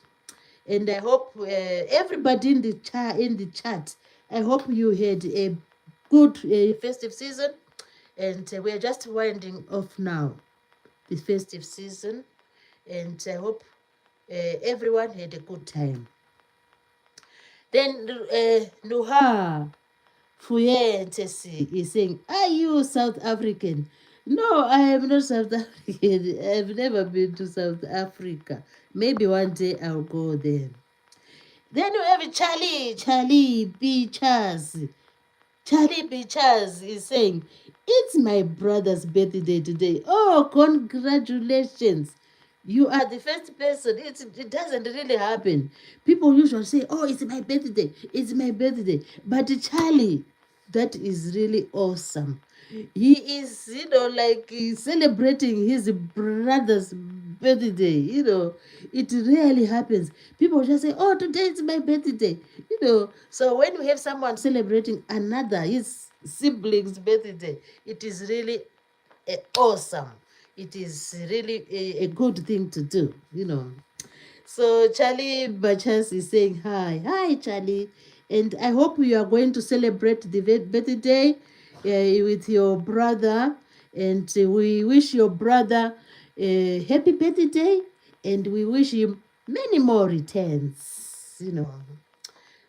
And I hope everybody in the chat, I hope you had a good festive season. And we are just winding off now, the festive season. And I hope everyone had a good time. Then Nuha Fuyentesi is saying, are you South African? No, I am not South African. I've never been to South Africa. Maybe one day I'll go there. Then we have Charlie Beachers. Charlie Beachers is saying, it's my brother's birthday today. Oh, congratulations. You are the first person. It doesn't really happen. People usually say, oh, it's my birthday. It's my birthday. But Charlie, that is really awesome. He is, like celebrating his brother's birthday. It really happens. People just say, oh, today is my birthday. So when we have someone celebrating his sibling's birthday, it is really awesome. It is really a good thing to do. So Charlie Bachas is saying hi. Hi, Charlie. And I hope you are going to celebrate the birthday with your brother. And we wish your brother a happy birthday. And we wish him many more returns.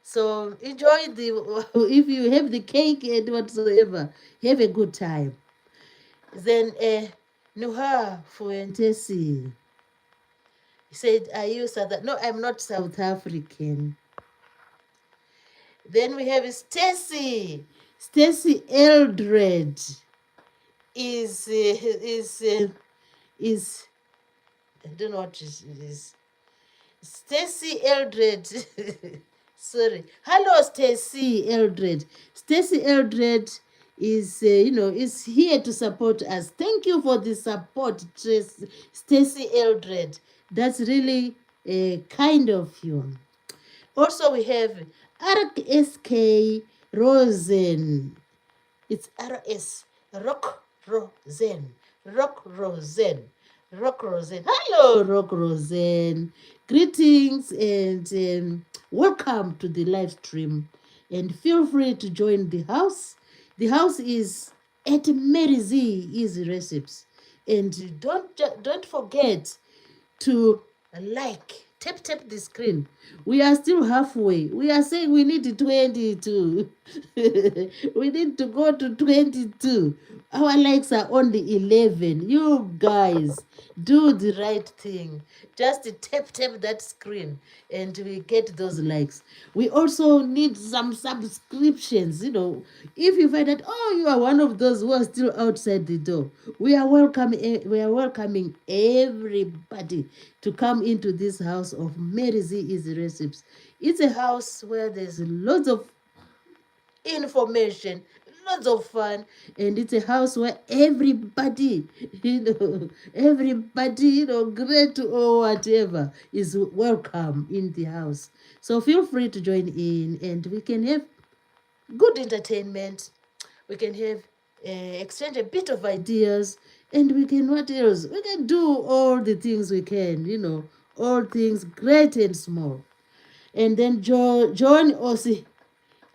So enjoy if you have the cake and whatsoever, have a good time. Then Nuha Fuentesi said, are you South African? No, I'm not South African. Then we have Stacy. Stacy Eldred is I don't know what it is. Stacy Eldred. Sorry. Hello, Stacy Eldred. Stacy Eldred is is here to support us. Thank you for the support, Stacy Eldred. That's really kind of you. Also, we have RSK Rosen. It's RS Rock Rosen. Rock Rosen. Rock Rosen. Hello, Rock Rosen. Greetings and welcome to the live stream and feel free to join the house. The house is at Mary Z Easy Recipes. And don't forget to tap the screen. We are still halfway. We are saying we need 22. We need to go to 22. Our likes are only 11. You guys, do the right thing. Just tap that screen and we get those likes. We also need some subscriptions. If you find that, oh, you are one of those who are still outside the door, we are welcoming everybody to come into this house of Mary Z Easy Recipes. It's a house where there's lots of information, lots of fun, and it's a house where everybody, great or whatever, is welcome in the house. So feel free to join in, and we can have good entertainment. We can have exchange a bit of ideas, and we can, what else? We can do all the things we can, all things great and small. And then John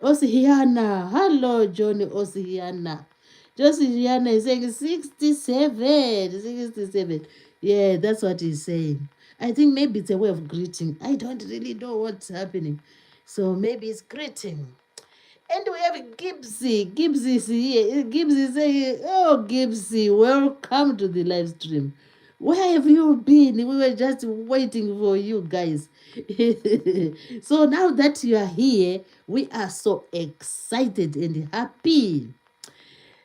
Osihiana. Hello, John Osihiana. Josihiana is saying 67. 67. Yeah, that's what he's saying. I think maybe it's a way of greeting. I don't really know what's happening. So maybe it's greeting. And we have Gibbsy. Gibbsy is here. Gibbsy is saying, oh, Gibbsy, welcome to the live stream. Where have you been? We were just waiting for you guys. So now that you are here, we are so excited and happy.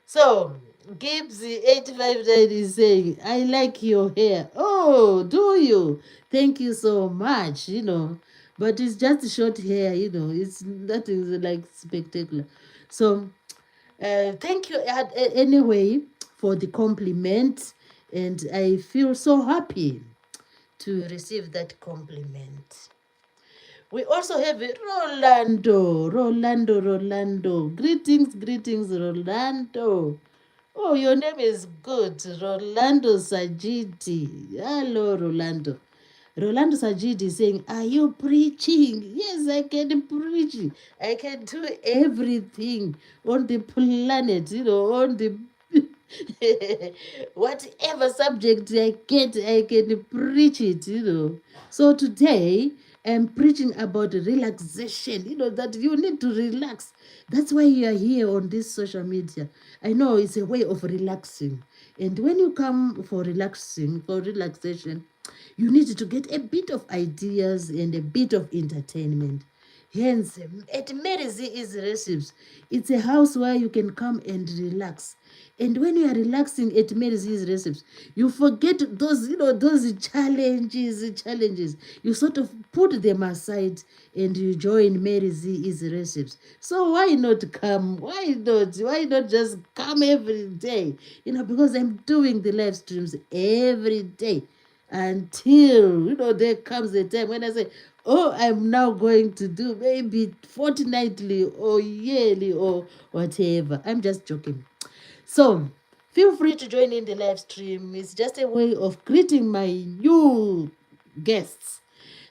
So, Gibbsy859 is saying, I like your hair. Oh, do you? Thank you so much, But it's just short hair, It's nothing like spectacular. So, thank you anyway for the compliment. And I feel so happy to receive that compliment. We also have Rolando. Greetings, Rolando. Oh, your name is good. Rolando Sajidi. Hello, Rolando. Rolando Sajidi is saying, are you preaching? Yes, I can preach. I can do everything on the planet, on the whatever subject I get, I can preach it. So today, I'm preaching about relaxation, that you need to relax. That's why you are here on this social media. I know it's a way of relaxing. And when you come for relaxation, you need to get a bit of ideas and a bit of entertainment. Hence, at Mary's Easy Recipes, it's a house where you can come and relax. And when you are relaxing at Mary's Easy Recipes, you forget those challenges. You sort of put them aside and you join Mary's Easy Recipes. So why not come? Why not? Why not just come every day? Because I'm doing the live streams every day until there comes a time when I say, oh, I'm now going to do maybe fortnightly or yearly or whatever. I'm just joking. So feel free to join in the live stream. It's just a way of greeting my new guests.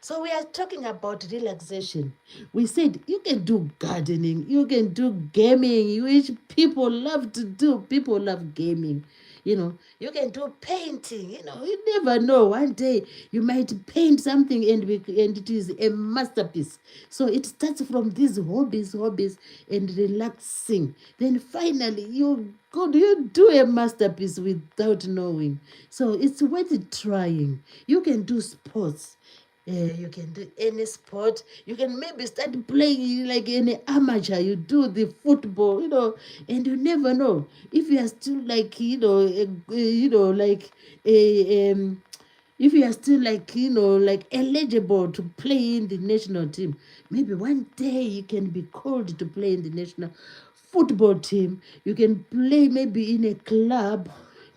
So we are talking about relaxation. We said you can do gardening, you can do gaming, which people love to do. People love gaming. You can do painting. You never know. One day you might paint something and it is a masterpiece. So it starts from these hobbies and relaxing. Then finally you do a masterpiece without knowing. So it's worth trying. You can do sports. You can do any sport. You can maybe start playing like any amateur. You do the football, and you never know if you are still like like if you are still like eligible to play in the national team. Maybe one day you can be called to play in the national football team. You can play maybe in a club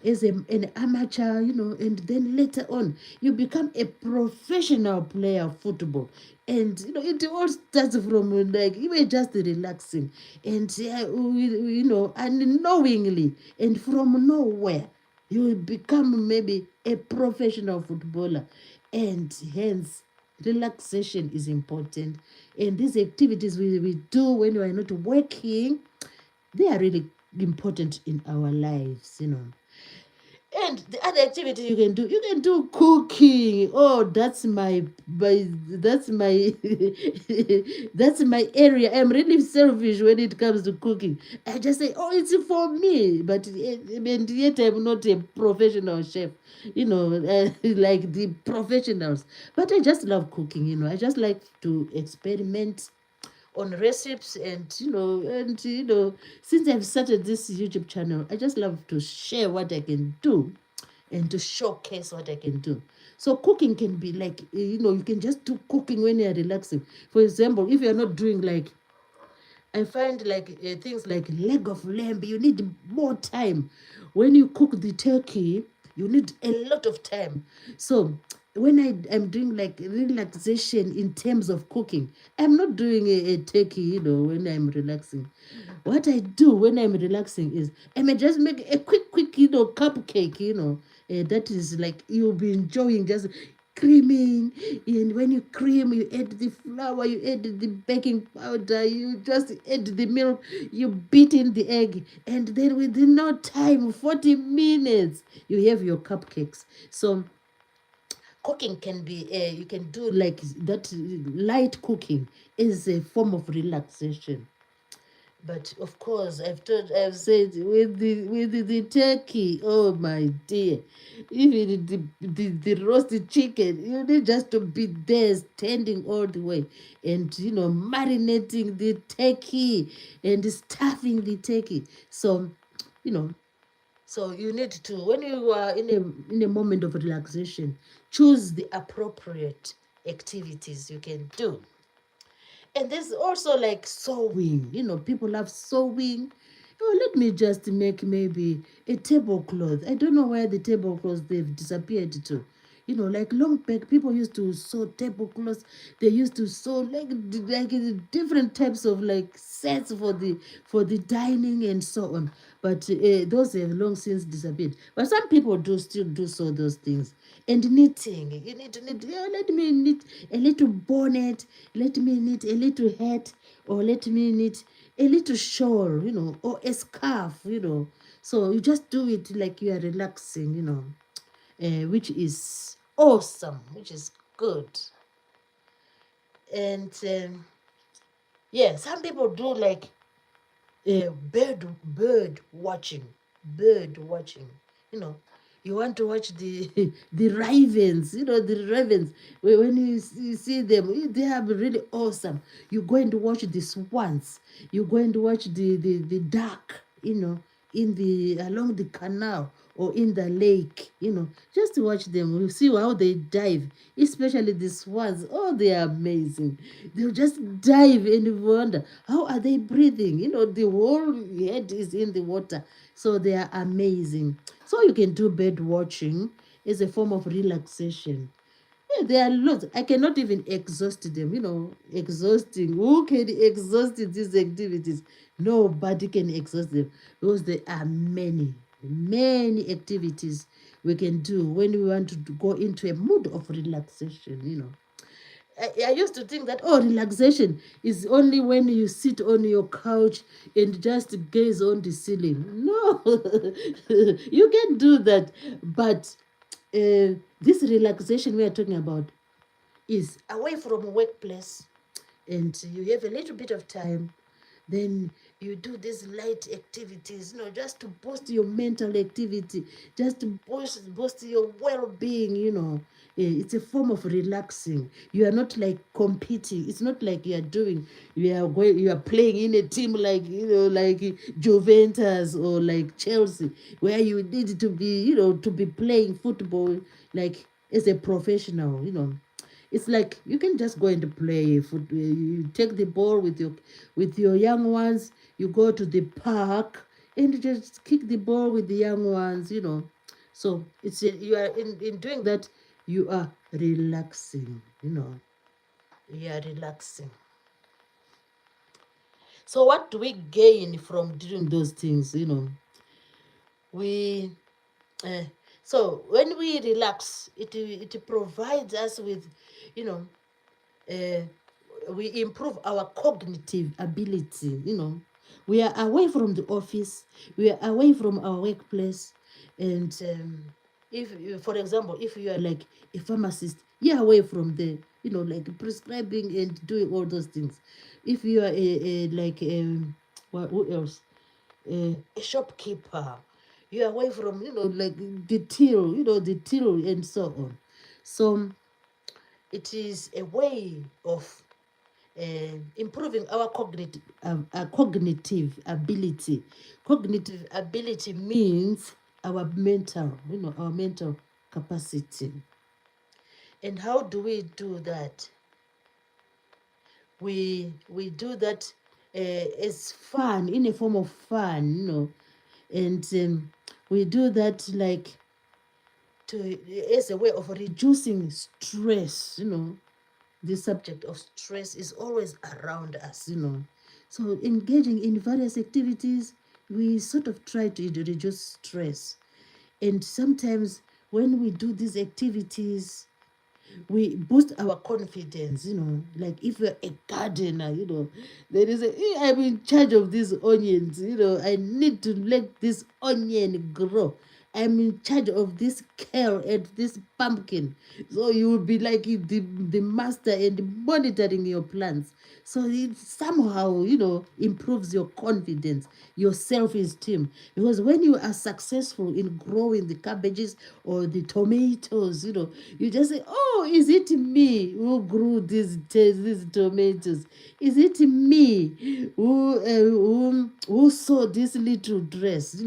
as an amateur, and then later on you become a professional player of football. And it all starts from like you were just relaxing and unknowingly, and from nowhere you will become maybe a professional footballer, and hence Relaxation is important. And these activities we do when we are not working, they are really important in our lives, And the other activity you can do cooking. Oh, that's my that's my area. I'm really selfish when it comes to cooking. I just say, oh, it's for me, but and yet I'm not a professional chef, like the professionals. But I just love cooking. I just like to experiment on recipes, and since I've started this YouTube channel, I just love to share what I can do and to showcase what I can do. So cooking can be like, you can just do cooking when you're relaxing. For example, if you're not doing like, I find like things like leg of lamb, you need more time. When you cook the turkey, you need a lot of time. So when I'm doing like relaxation in terms of cooking, I'm not doing a turkey, when I'm relaxing. What I do when I'm relaxing is I may just make a quick, cupcake, that is like you'll be enjoying just creaming. And when you cream, you add the flour, you add the baking powder, you just add the milk, you beat in the egg, and then within no time, 40 minutes, you have your cupcakes. So cooking can be you can do like that. Light cooking is a form of relaxation. But of course, I've said with the turkey, oh my dear, even the roasted chicken, you need just to be there, standing all the way, and marinating the turkey and stuffing the turkey. So, you know, so you need to, when you are in a moment of relaxation, choose the appropriate activities you can do. And there's also like sewing. People love sewing. Oh, let me just make maybe a tablecloth. I don't know where the tablecloths they've disappeared to. Like long back, people used to sew tablecloths. They used to sew like different types of like sets for the dining and so on. But those have long since disappeared. But some people do still do sew those things. And knitting, you need to knit. Yeah, let me knit a little bonnet. Let me knit a little hat, or let me knit a little shawl, or a scarf, So you just do it like you are relaxing, which is awesome, which is good. And yeah, some people do like bird watching. You know, you want to watch the the ravens. The ravens. When you see them, they are really awesome. You go and watch the swans. You go and watch the duck. In the along the canal or in the lake. Just to watch them. You see how they dive, especially the swans. Oh, they are amazing. They'll just dive and wonder, how are they breathing? The whole head is in the water. So they are amazing. So you can do bird watching as a form of relaxation. Yeah, there are lots. I cannot even exhaust them. Exhausting. Who can exhaust these activities? Nobody can exhaust them because there are many, many activities we can do when we want to go into a mood of relaxation. I used to think that, relaxation is only when you sit on your couch and just gaze on the ceiling. No, you can do that. But this relaxation we are talking about is away from workplace, and you have a little bit of time, then you do these light activities, just to boost your mental activity, just to boost your well-being. It's a form of relaxing. You are not like competing. It's not like you are playing in a team like like Juventus or like Chelsea, where you need to be to be playing football like as a professional. It's like you can just go and play foot. You take the ball with your young ones. You go to the park and just kick the ball with the young ones. So you are in doing that. You are relaxing. You are relaxing. So what do we gain from doing those things? We so when we relax, it provides us with, you know uh, we improve our cognitive ability. We are away from the office, we are away from our workplace, and for example, if you are like a pharmacist, you're away from the, like prescribing and doing all those things. If you are who else, a shopkeeper, you're away from, like the till and so on. So it is a way of improving our cognitive ability. Cognitive ability means our mental capacity. And how do we do that? We do that as fun, in a form of fun, and we do that like to as a way of reducing stress. The subject of stress is always around us. So engaging in various activities, we sort of try to reduce stress. And sometimes when we do these activities, we boost our confidence. Like if you're a gardener, there is I'm in charge of these onions. I need to let this onion grow. I'm in charge of this kale and this pumpkin. So you will be like the master and monitoring your plants. So it somehow, improves your confidence, your self-esteem. Because when you are successful in growing the cabbages or the tomatoes, you just say, oh, is it me who grew these tomatoes? Is it me who sewed this little dress?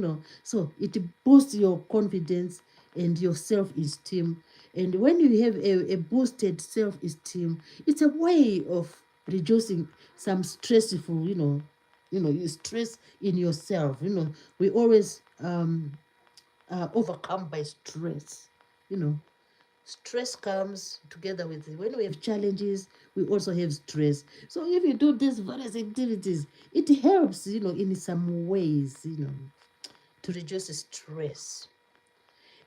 So it boosts your confidence and your self-esteem. And when you have a boosted self-esteem, it's a way of reducing some stressful, you stress in yourself. We always overcome by stress. Stress comes together with it. When we have challenges, we also have stress. So if you do these various activities, it helps, in some ways, to reduce stress.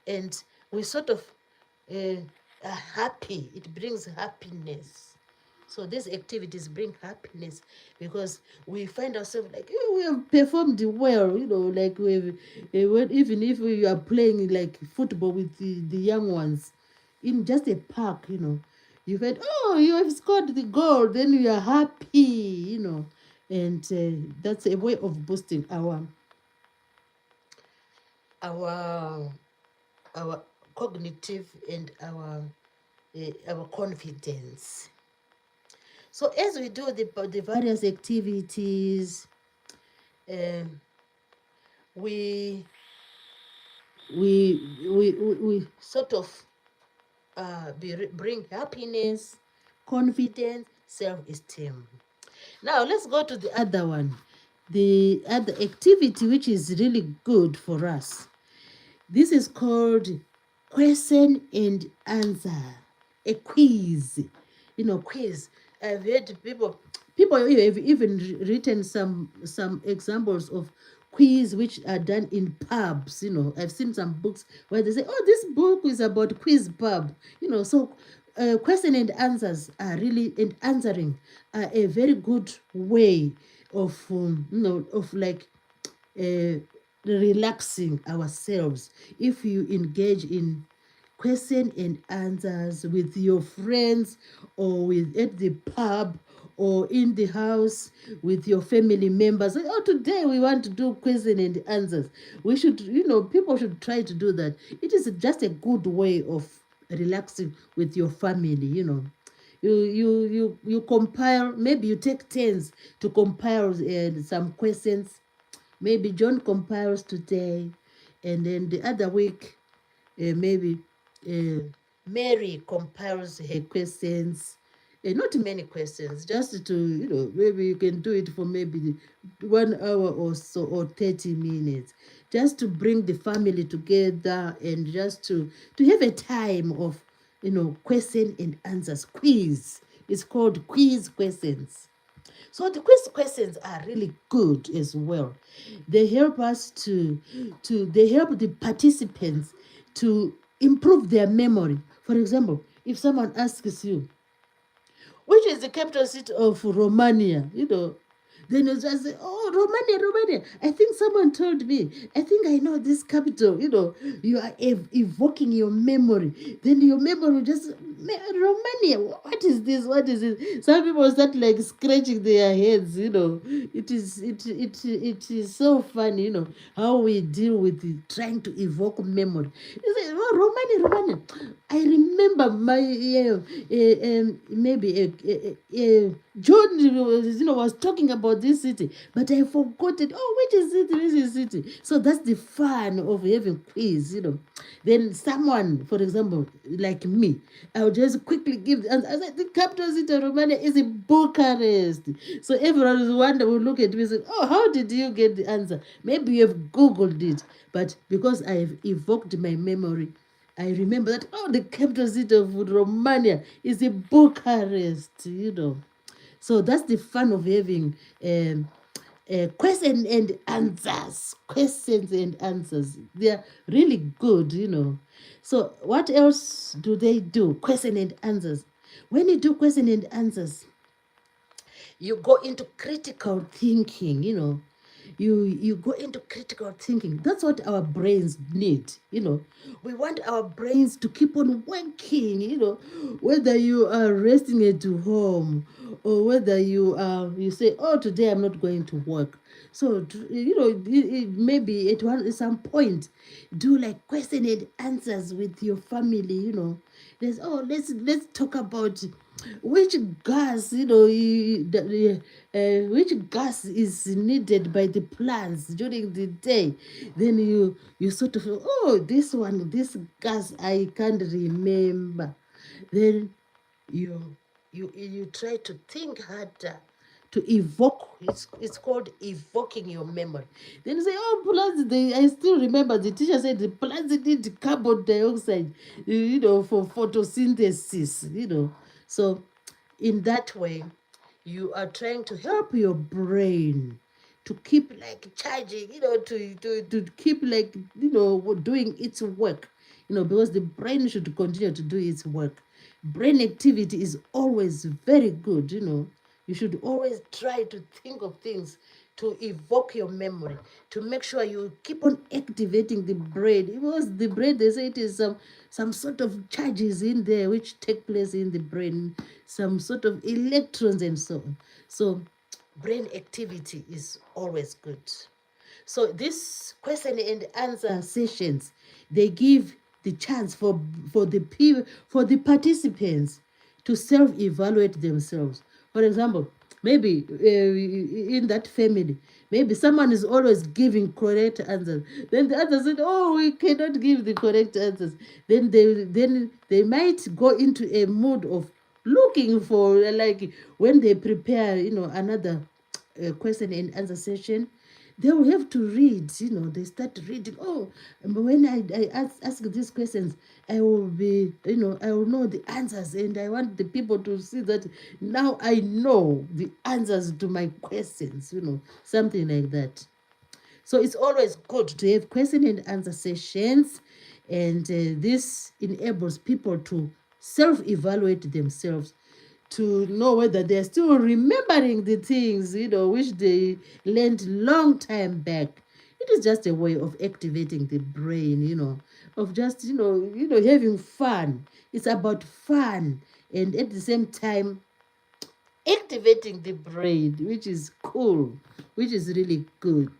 And we sort of are happy. It brings happiness. So these activities bring happiness because we find ourselves like, we have performed well, like even if we are playing like football with the young ones in just a park, you find, oh, you have scored the goal, then you are happy, and that's a way of boosting our our cognitive and our confidence. So as we do the various activities, um, we, we sort of bring happiness, confidence, self-esteem. Now let's go to the other one, the other activity which is really good for us. This is called question and answer, a quiz. Quiz. I've heard people have even written some examples of quiz which are done in pubs. I've seen some books where they say, oh, this book is about quiz pub. So question and answers are really, and answering are a very good way of of like uh, relaxing ourselves. If you engage in question and answers with your friends, or with at the pub, or in the house with your family members, oh, today we want to do question and answers. We should, people should try to do that. It is just a good way of relaxing with your family. You compile, maybe you take turns to compile some questions. Maybe John compiles today, and then the other week, maybe uh, Mary compiles her questions. Not many questions, just to, maybe you can do it for maybe 1 hour or so, or 30 minutes, just to bring the family together, and just to have a time of, question and answers, quiz. It's called quiz questions. So the quiz questions are really good as well. They help us they help the participants to improve their memory. For example, if someone asks you, which is the capital city of Romania, you know. Then you just say, oh, Romania, Romania. I think someone told me, I think I know this capital, you know. You are evoking your memory. Then your memory will just, Romania, what is this? What is it? Some people start like scratching their heads, you know. It is so funny, you know, how we deal with it, trying to evoke memory. You say, oh, Romania, Romania. I remember my maybe John, you know, was talking about this city, but I forgot it. Oh, which is city? Which is city? So that's the fun of having quiz, you know. Then someone, for example, like me, I'll just quickly give the answer. I said the capital city of Romania is in Bucharest. So everyone is wondering, will look at me and say, oh, how did you get the answer? Maybe you have Googled it, but because I have evoked my memory, I remember that, oh, the capital city of Romania is in Bucharest, you know. So that's the fun of having questions and answers. Questions and answers. They are really good, you know. So what else do they do? Question and answers. When you do question and answers, you go into critical thinking, you know. You go into critical thinking. That's what our brains need, you know. We want our brains to keep on working, you know, whether you are resting at home or whether you say, oh, today I'm not going to work. So you know, maybe at some point do like question and answers with your family, you know. There's, oh, let's talk about which gas, you know, which gas is needed by the plants during the day. Then you sort of, oh, this gas I can't remember. Then you you try to think harder to evoke. It's called evoking your memory. Then you say, oh, plants, I still remember the teacher said the plants need carbon dioxide, you know, for photosynthesis, you know. So in that way, you are trying to help your brain to keep like charging, you know, to keep like, you know, doing its work, you know, because the brain should continue to do its work. Brain activity is always very good, you know. You should always try to think of things to evoke your memory, to make sure you keep on activating the brain. Because the brain, they say it is some sort of charges in there which take place in the brain, some sort of electrons and so on. So brain activity is always good. So this question and answer sessions, they give the chance for the participants to self-evaluate themselves. For example, maybe in that family, maybe someone is always giving correct answers. Then the other said, "Oh, we cannot give the correct answers." Then they might go into a mood of looking for, like, when they prepare, you know, another question and answer session, they will have to read, you know, they start reading. Oh, when I ask these questions, I will be, you know, I will know the answers, and I want the people to see that now I know the answers to my questions, you know, something like that. So it's always good to have question and answer sessions, and this enables people to self-evaluate themselves, to know whether they're still remembering the things, you know, which they learned long time back. It is just a way of activating the brain, you know, of just, having fun. It's about fun, and at the same time activating the brain, which is cool, which is really good.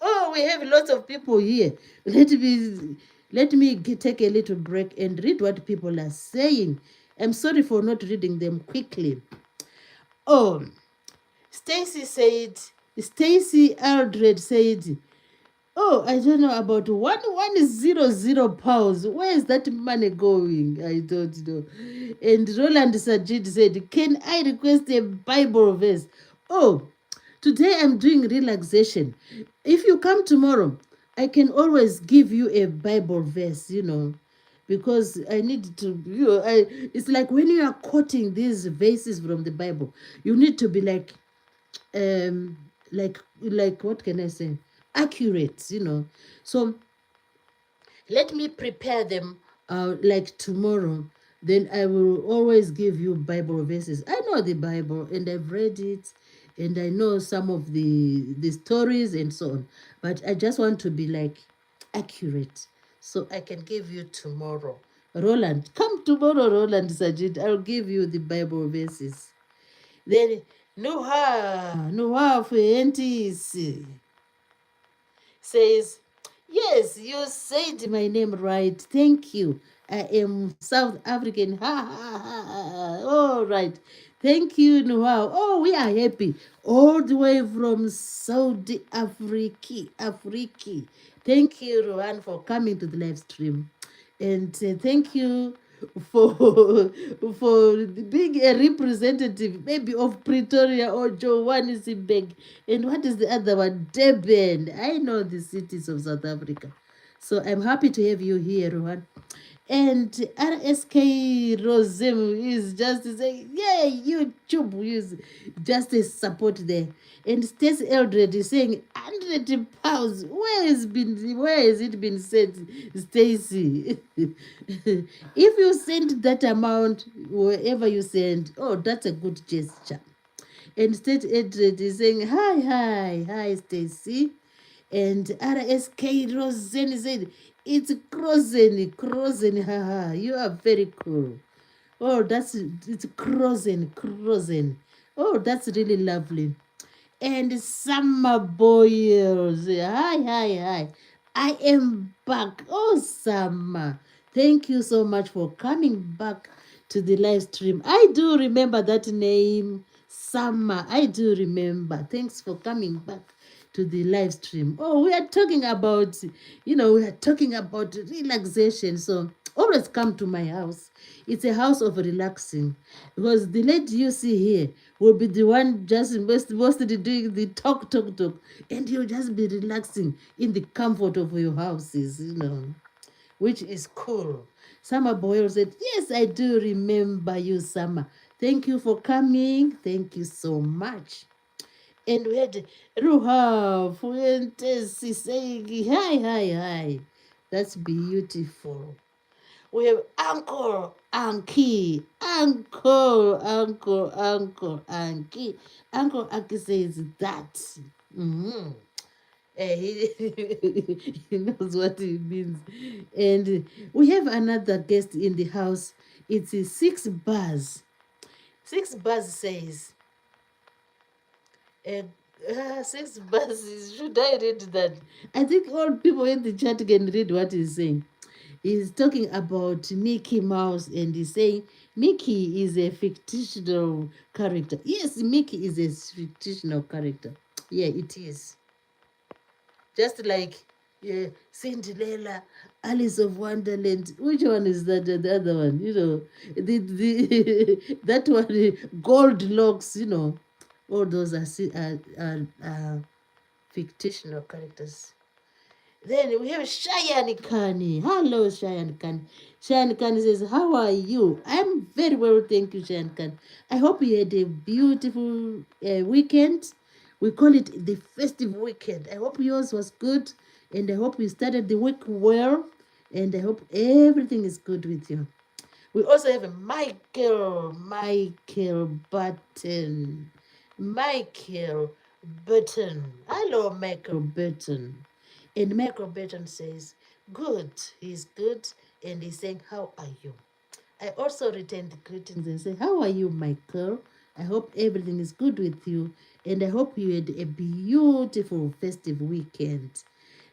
Oh, we have lots of people here. Let me take a little break and read what people are saying. I'm sorry for not reading them quickly. Oh, Stacy Aldred said, oh, I don't know about 1,100 pounds. Where is that money going? I don't know. And Roland Sajid said, can I request a Bible verse? Oh, today I'm doing relaxation. If you come tomorrow, I can always give you a Bible verse, you know, because I need to, it's like when you are quoting these verses from the Bible, you need to be um, like what can I say? Accurate, you know. So let me prepare them like tomorrow. then I will always give you Bible verses. I know the Bible and I've read it and I know some of the stories and so on. But I just want to be like accurate so I can give you tomorrow. Roland, come tomorrow, Roland Sajid. I'll give you the Bible verses. Then Noah Fuentes says, yes, you said my name right. Thank you. I am South African. Ha ha ha. Ha. All right. Thank you, Noah. Oh, we are happy. All the way from Saudi Africa. Thank you, Rohan, for coming to the live stream. And thank you for for being a representative maybe of Pretoria or Johannesburg. And what is the other one? Durban. I know the cities of South Africa. So I'm happy to have you here, Rohan. And RSK Rosem is just saying, yeah, YouTube is just a support there. And Stacy Eldred is saying, £100. Where has it been sent, Stacy? If you send that amount, wherever you send, oh, that's a good gesture. And State Eldred is saying, hi, Stacy. And RSK Rosen said, it's Crozen, haha. You are very cool. Oh, it's Crozen. Oh, that's really lovely. And Summer Boyles, hi. I am back. Oh, Summer. Thank you so much for coming back to the live stream. I do remember that name, Summer. I do remember. Thanks for coming back to the live stream. Oh, we are talking about, relaxation. So always come to my house. It's a house of relaxing because the lady you see here will be the one just mostly doing the talk, and you'll just be relaxing in the comfort of your houses, which is cool. Summer Boyle said, yes, I do remember you, Summer. Thank you for coming. Thank you so much. And we had Ruha Fuentes saying, hi. That's beautiful. We have Uncle Anki. Uncle Anki. Uncle Anki says that. Mm-hmm. He knows what it means. And we have another guest in the house. It's 6 Bars. 6 Bars says, uh, 6 Bars, should I read that? I think all people in the chat can read what he's saying. He's talking about Mickey Mouse and he's saying Mickey is a fictional character. Yes, Mickey is a fictional character. Yeah, it is. Just like Cinderella, Alice of Wonderland. Which one is that? The other one, the that one, Goldilocks. All those are fictional characters. Then we have Cheyenne Kani. Hello, Cheyenne Kani. Cheyenne Kani says, how are you? I'm very well, thank you, Cheyenne Kani. I hope you had a beautiful weekend. We call it the festive weekend. I hope yours was good, and I hope you started the week well, and I hope everything is good with you. We also have a Michael Button. Michael Button. Hello, Michael Button. And Michael Burton says, good, he's good. And he's saying, how are you? I also return the greetings and say, how are you, Michael? I hope everything is good with you. And I hope you had a beautiful festive weekend.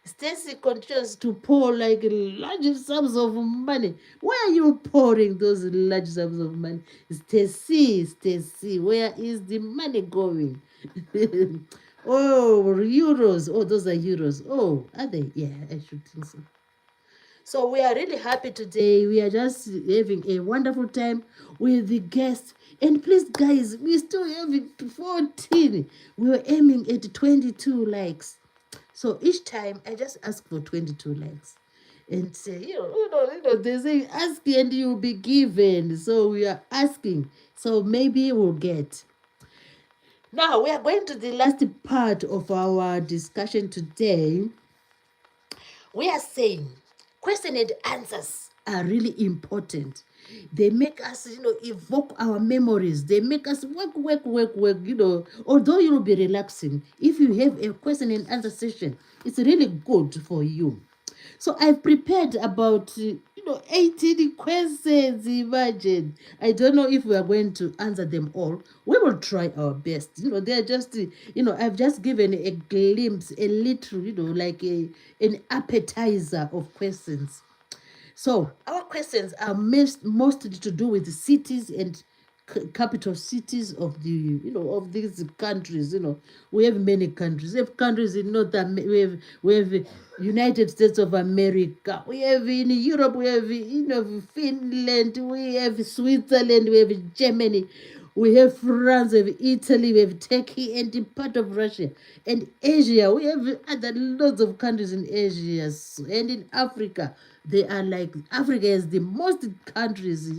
Stacy continues to pour like large sums of money. Where are you pouring those large sums of money? Stacy, where is the money going? Oh, euros. Oh, those are euros. Oh, are they? Yeah, I should think so. So we are really happy today. We are just having a wonderful time with the guests. And please, guys, we still having 14. We were aiming at 22 likes. So each time I just ask for 22 likes. And say, they say ask and you'll be given. So we are asking. So maybe we'll get. Now, we are going to the last part of our discussion today. We are saying question and answers are really important. They make us, evoke our memories. They make us work, Although you'll be relaxing, if you have a question and answer session, it's really good for you. So I've prepared about 18 questions. Imagine. I don't know if we are going to answer them all. We will try our best. They're just I've just given a glimpse, a little, like an appetizer of questions. So our questions are mostly to do with the cities and capital cities of of these countries. We have many countries. We have countries in North America. We have United States of America. We have in Europe. We have Finland. We have Switzerland. We have Germany. We have France, we have Italy, we have Turkey, and in part of Russia. And Asia, we have other lots of countries in Asia. And in Africa, they are like, Africa has the most countries,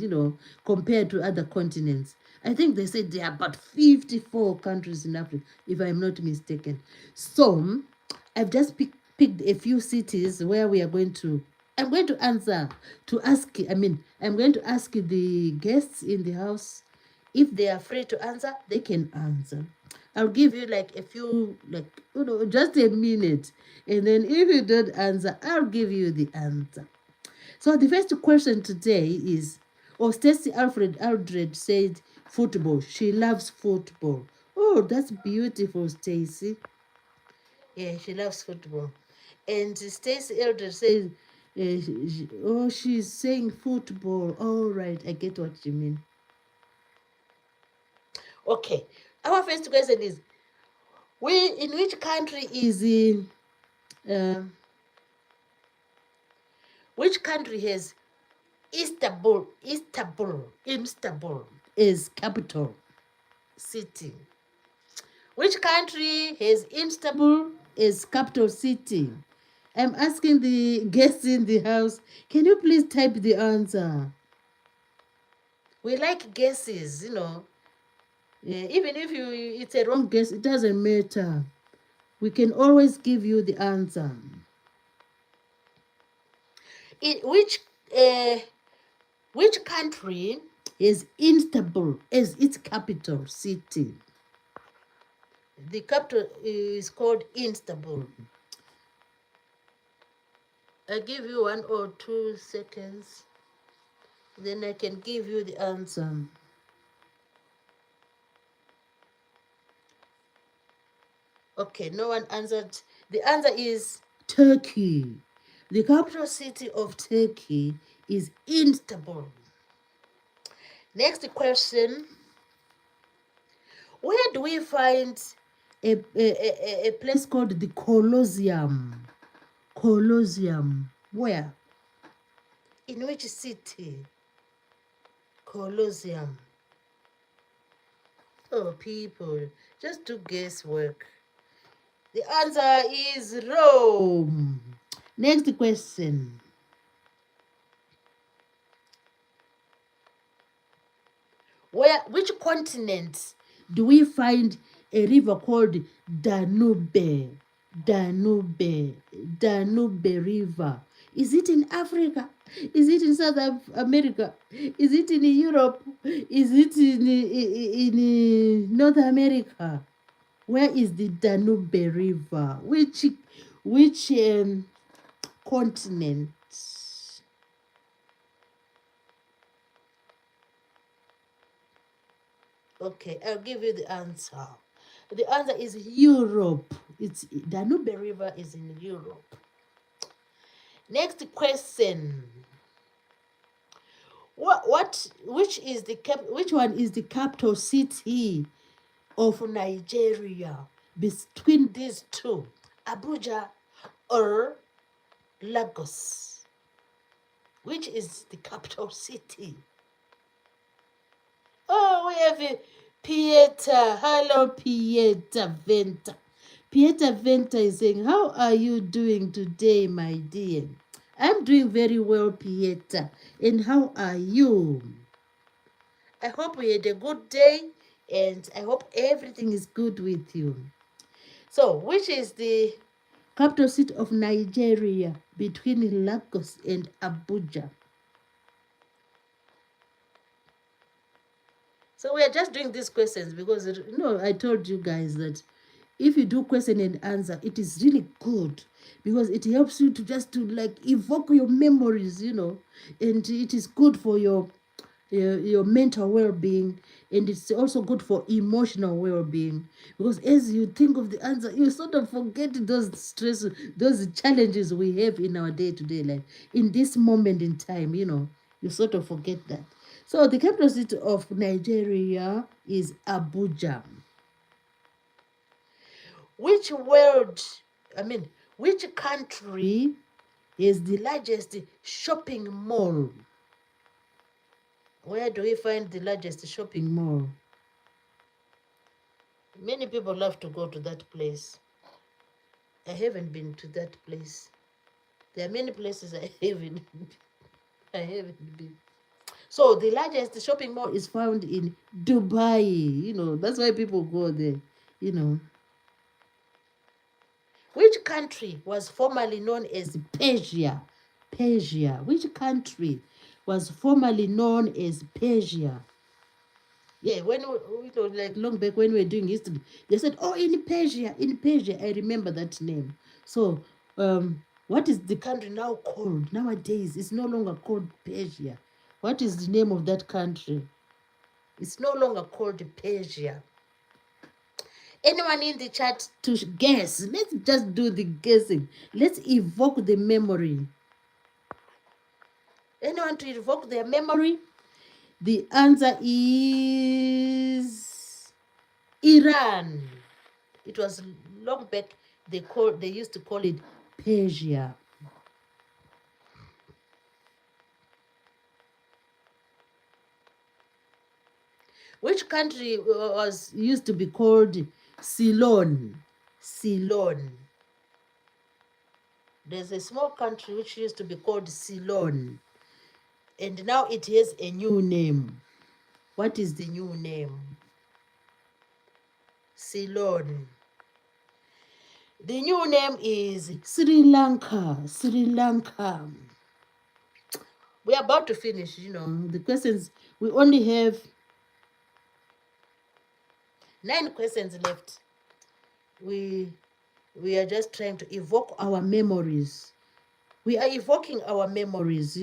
compared to other continents. I think they said there are about 54 countries in Africa, if I'm not mistaken. So, I've just picked a few cities where we are going to I'm going to answer to ask I mean I'm going to ask the guests in the house if they are free to answer, they can answer. I'll give you like a few, like, just a minute. And then if you don't answer, I'll give you the answer. So the first question today is, Stacy Alfred Aldred said football. She loves football. Oh, that's beautiful, Stacy. Yeah, she loves football. And Stacy Aldred says, she's saying football. All right, I get what you mean. Okay, our first question is, in which country is in which country has Istanbul is capital city? Which country has Istanbul as capital city? I'm asking the guests in the house, can you please type the answer? We like guesses, even if it's a wrong guess, it doesn't matter. We can always give you the answer. Which country is Istanbul as its capital city? The capital is called Istanbul. I'll give you 1 or 2 seconds. Then I can give you the answer. Okay, no one answered. The answer is Turkey. The capital city of Turkey is Istanbul. Next question. Where do we find a place called the Colosseum? Colosseum. Where? In which city? Colosseum. Oh, people, just do guesswork. The answer is Rome. Next question. Which continent do we find a river called Danube? Danube River. Is it in Africa? Is it in South America? Is it in Europe? Is it in North America? Where is the Danube River? Which continent? Okay, I'll give you the answer. The answer is Europe. It's Danube River is in Europe. Next question. Which one is the capital city of Nigeria between these two, Abuja or Lagos? Which is the capital city? Oh, we have Pieter. Hello, Pieter Venter. Pieter Venter is saying, how are you doing today, my dear? I'm doing very well, Pieter. And how are you? I hope we had a good day, and I hope everything is good with you. So, which is the capital city of Nigeria between Lagos and Abuja? So we are just doing these questions because, I told you guys that if you do question and answer, it is really good because it helps you to just to like evoke your memories, and it is good for your mental well-being, and it's also good for emotional well-being because as you think of the answer, you sort of forget those stress, those challenges we have in our day-to-day life in this moment in time. You sort of forget that. So the capital city of Nigeria is Abuja. which world which country is the largest shopping mall? Where do we find the largest shopping mall? Many people love to go to that place. I haven't been to that place. There are many places I haven't been. So the largest shopping mall is found in Dubai. That's why people go there. You know. Which country was formerly known as Persia? Persia. Which country was formerly known as Persia? Yeah, when like long back when we were doing history, they said, "Oh, in Persia, in Persia." I remember that name. So, what is the country now called nowadays? It's no longer called Persia. What is the name of that country? It's no longer called Persia. Anyone in the chat to guess? Let's just do the guessing. Let's evoke the memory. Anyone to evoke their memory? The answer is Iran. It was long back. They used to call it Persia. Which country was used to be called Ceylon? Ceylon. There's a small country which used to be called Ceylon, and now it has a new name. What is the new name? Ceylon. The new name is Sri Lanka. Sri Lanka. We are about to finish, the questions. We only have 9 questions left. We are just trying to evoke our memories. We are evoking our memories.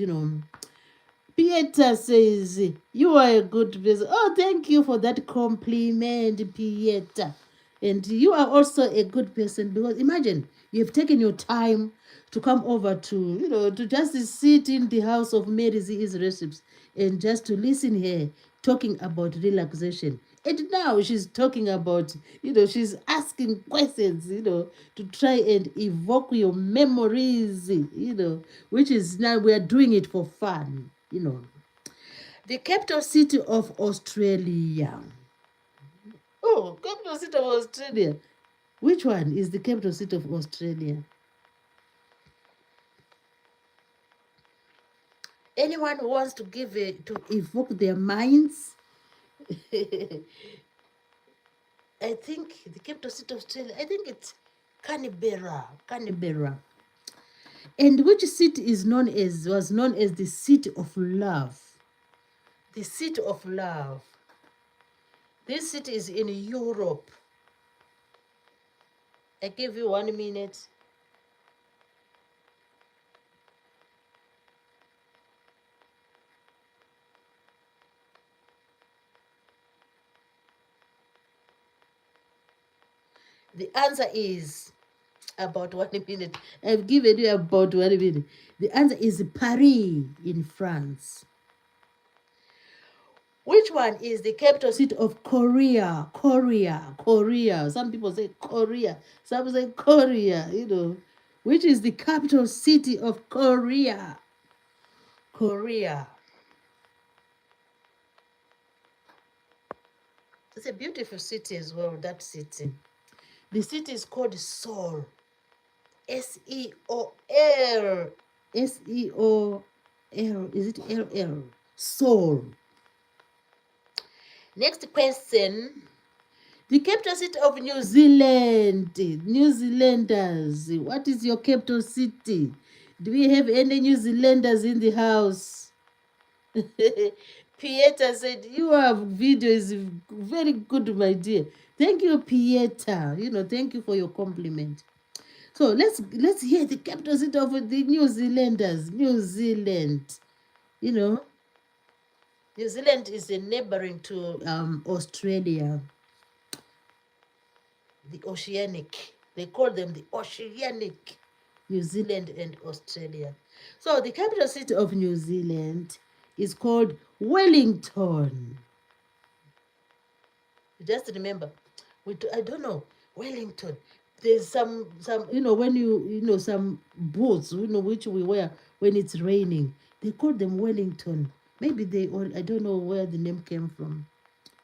Pieter says, "You are a good person." Oh, thank you for that compliment, Pieter. And you are also a good person because imagine you've taken your time to come over to just sit in the house of Mary Z's recipes and just to listen here talking about relaxation. And now she's talking about, she's asking questions, to try and evoke your memories, which is now we are doing it for fun. The capital city of Australia. Oh, capital city of Australia. Which one is the capital city of Australia? Anyone who wants to to evoke their minds? I think the capital city of Australia, I think it's Canberra. Canberra. And which city was known as the city of love? The city of love. This city is in Europe. I give you 1 minute. The answer is about 1 minute. I've given you about 1 minute. The answer is Paris in France. Which one is the capital city of Korea? Korea. Some people say Korea. Some say Korea, Which is the capital city of Korea? Korea. It's a beautiful city as well, that city. The city is called Seoul. Seol. Seol. Is it LL? Seoul. Next question. The capital city of New Zealand. New Zealanders. What is your capital city? Do we have any New Zealanders in the house? Pieta said, your video is very good, my dear. Thank you, Pieta. Thank you for your compliment. So let's hear the capital city of the New Zealanders. New Zealand. You know, New Zealand is a neighboring to Australia, the Oceanic. They call them the Oceanic, New Zealand and Australia. So the capital city of New Zealand is called Wellington. Just remember, I don't know, Wellington. There's some when some boots which we wear when it's raining. They call them Wellington. Maybe I don't know where the name came from.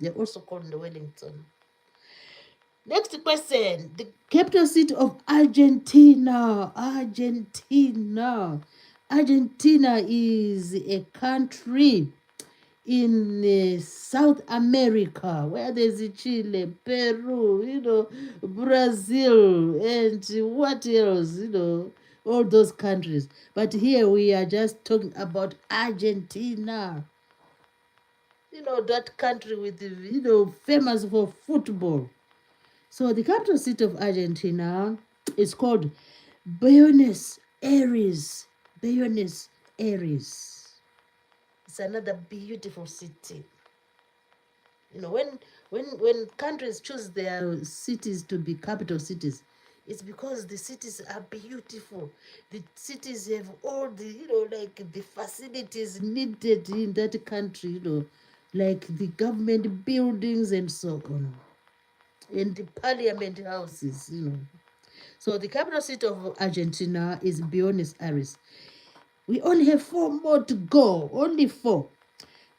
They're also called the Wellington. Next question. The capital city of Argentina. Argentina is a country in South America, where there's Chile, Peru, Brazil, and what else, all those countries. But here we are just talking about Argentina. That country with, famous for football. So the capital city of Argentina is called Buenos Aires. Buenos Aires. It's another beautiful city. When countries choose their cities to be capital cities, it's because the cities are beautiful. The cities have all the like the facilities needed in that country, like the government buildings and so on, and the parliament houses. So the capital city of Argentina is Buenos Aires. We only have 4 more to go. Only 4.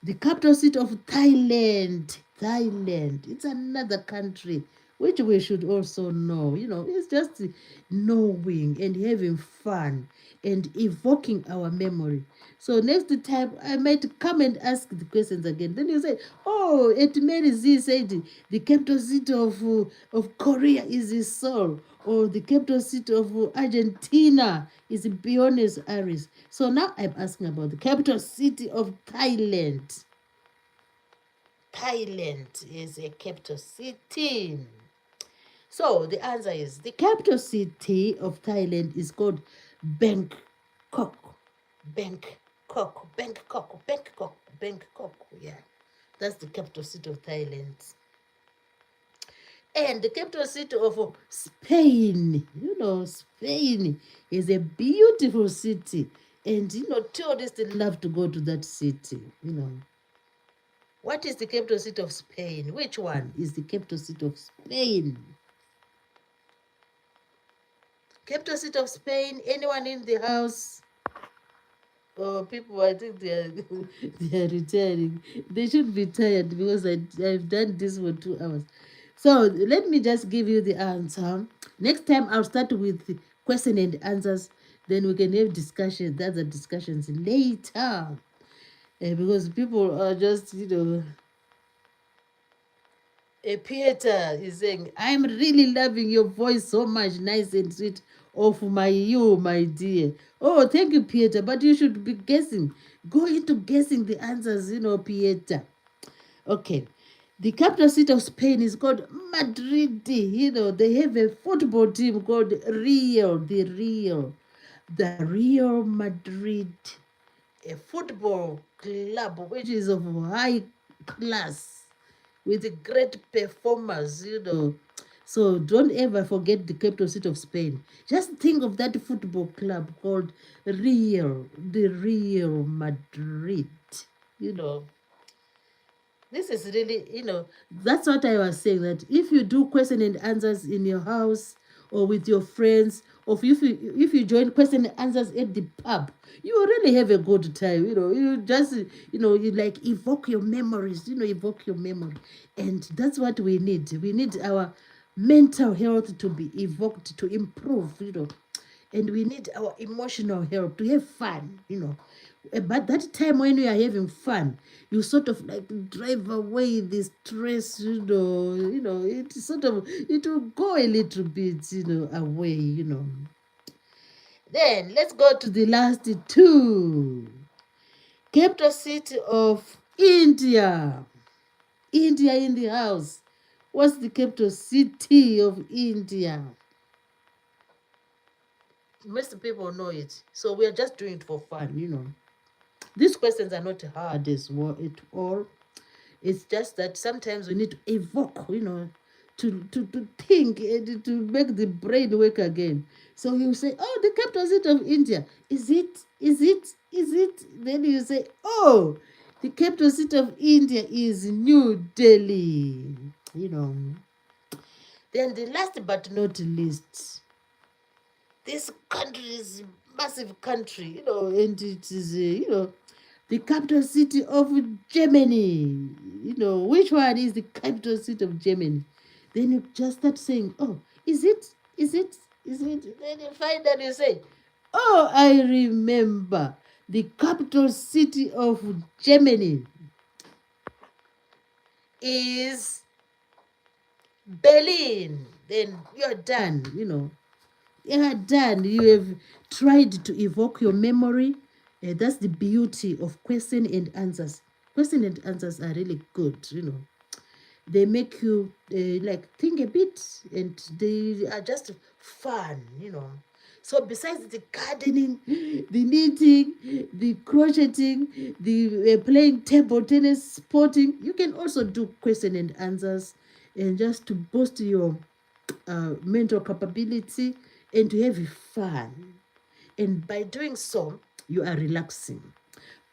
The capital city of Thailand. Thailand. It's another country which we should also know. It's just knowing and having fun and evoking our memory. So next time I might come and ask the questions again. Then you say, oh, Mary Z said the capital city of Korea is Seoul, or the capital city of Argentina is Buenos Aires. So now I'm asking about the capital city of Thailand. Thailand is a capital city. So the answer is the capital city of Thailand is called Bangkok. Bangkok. Bangkok. Bangkok. Bangkok. Yeah. That's the capital city of Thailand. And the capital city of Spain. Spain is a beautiful city. And, tourists love to go to that city, What is the capital city of Spain? Which one is the capital city of Spain? Capital city of Spain? Anyone in the house? Oh, people, I think they are they are retiring. They should be tired because I've done this for 2 hours. So let me just give you the answer. Next time I'll start with the question and answers. Then we can have discussions, other discussions later. Because people are just, Peter is saying, I'm really loving your voice so much, nice and sweet, of my dear. Oh, thank you, Peter. But you should be guessing. Go into guessing the answers, Peter. Okay. The capital city of Spain is called Madrid. They have a football team called the Real Madrid, a football club which is of high class with great performers. So don't ever forget the capital city of Spain. Just think of that football club called the Real Madrid. This is really, that's what I was saying, that if you do question and answers in your house or with your friends, or if you join question and answers at the pub, you will really have a good time. You just, you like evoke your memories, evoke your memory. And that's what we need. We need our mental health to be evoked, to improve, and we need our emotional health to have fun, But that time when we are having fun, you sort of like drive away the stress, it will go a little bit, away. Then let's go to the last 2. Capital city of India. India in the house. What's the capital city of India? Most people know it. So we are just doing it for fun. These questions are not hard as well at all. It's just that sometimes we need to evoke, to think and to make the brain work again. So you say, oh, the capital city of India. Is it? Is it? Is it? Then you say, oh, the capital city of India is New Delhi. You know. Then the last but not least, this country is a massive country, and it is, the capital city of Germany. Which one is the capital city of Germany? Then you just start saying, oh, is it? Is it? Is it? Then you find that you say, oh, I remember the capital city of Germany is Berlin. Then you're done. Yeah, done. You have tried to evoke your memory. That's the beauty of question and answers. Question and answers are really good. They make you like think a bit, and they are just fun. So besides the gardening, the knitting, the crocheting, the playing table tennis, sporting, you can also do question and answers, and just to boost your mental capability and to have fun. And by doing so, you are relaxing.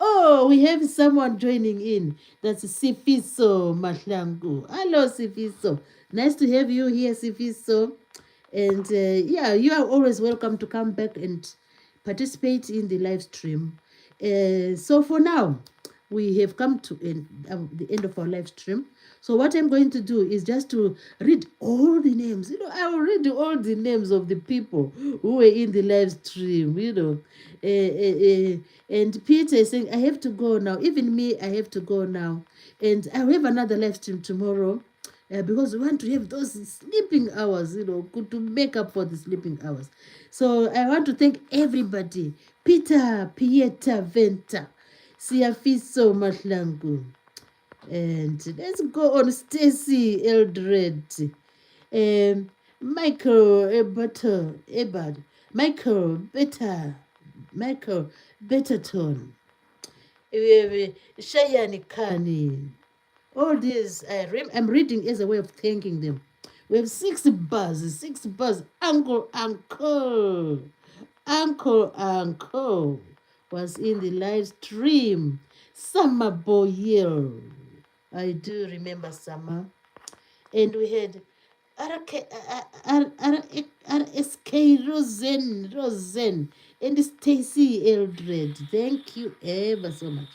Oh, we have someone joining in. That's Sifiso Mahlangu. Hello, Sifiso. Nice to have you here, Sifiso. And yeah, you are always welcome to come back and participate in the live stream. So for now, we have come to the end of our live stream. So what I'm going to do is just to read all the names. I will read all the names of the people who were in the live stream. And Peter is saying, I have to go now. Even me, I have to go now. And I will have another live stream tomorrow. Because we want to have those sleeping hours, good to make up for the sleeping hours. So I want to thank everybody. Peter, Pieta, Venta, Siafiso Mahlangu. And let's go on Stacy Eldred. Michael Ebert, Michael Betterton. Shayani Kani. All these, I'm reading as a way of thanking them. We have six buzz. Uncle was in the live stream. Summer Boyle. I do remember Summer. And we had RSK Rosen, and Stacy Eldred. Thank you ever so much.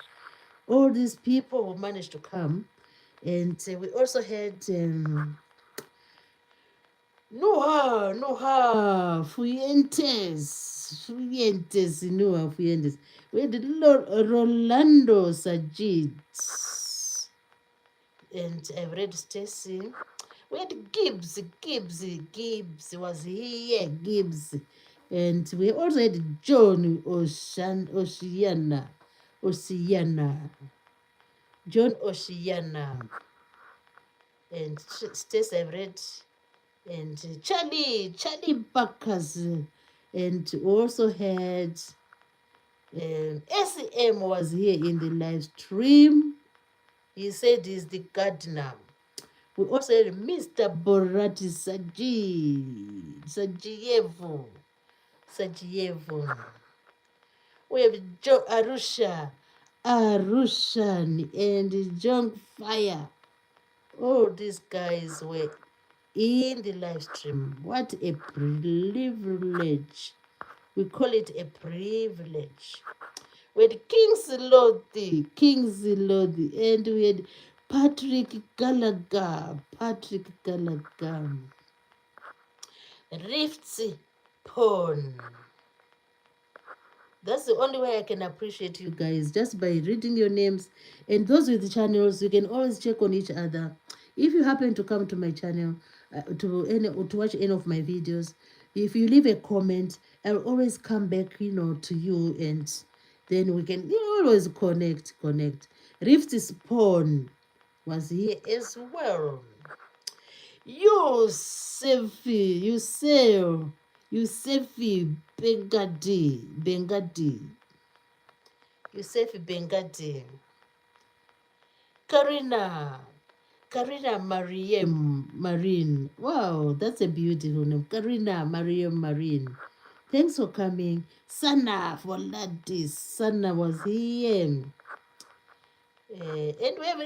All these people who managed to come. And we also had Noah Fuentes. Noah Fuentes. We had Rolando Sajid. And I've read Stacy. We had Gibbs was here, Gibbs. And we also had John Oceana. John Oceana. And Stacy I've read. And Charlie Bacchus. And we also had SEM was here in the live stream. He said he's the gardener. We also had Mr. Borati Sajievo. We have Joe Arushan, and John Fire. All these guys were in the live stream. What a privilege. We call it a privilege. We had Kingsley, and we had Patrick Gallagher. Rifts Pond. That's the only way I can appreciate you guys, just by reading your names. And those with the channels, you can always check on each other. If you happen to come to my channel to watch any of my videos, if you leave a comment, I'll always come back, to you, and then we can always connect. Rift Spawn was here as well. Yusefi Bengadi, Karina Marine. Wow, that's a beautiful name. Karina Marine. Thanks for coming. Sana for Ladis. Sana was here. And we have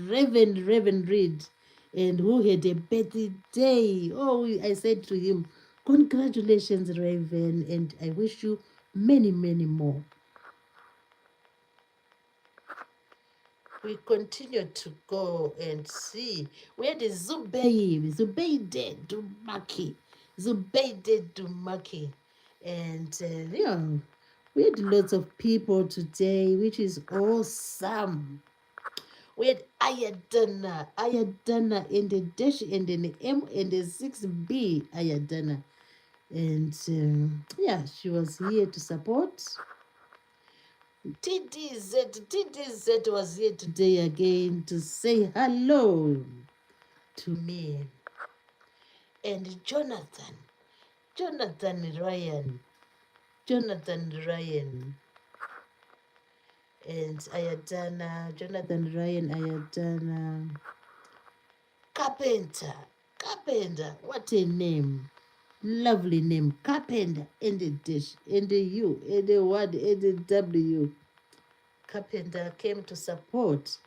Raven Reed, and who had a birthday. Oh, I said to him, congratulations, Raven, and I wish you many, many more. We continue to go and see. We had Zubeide Dumaki. And, we had lots of people today, which is awesome. We had Ayadana in the dash and in the M and the 6B Ayadana. And, she was here to support. TDZ was here today again to say hello to me. And Jonathan Ryan. And Ayadana, Jonathan Ryan Ayadana. Carpenter, what a name. Lovely name. Carpenter, and the dash, and the U, and the word, and the W. Carpenter came to support.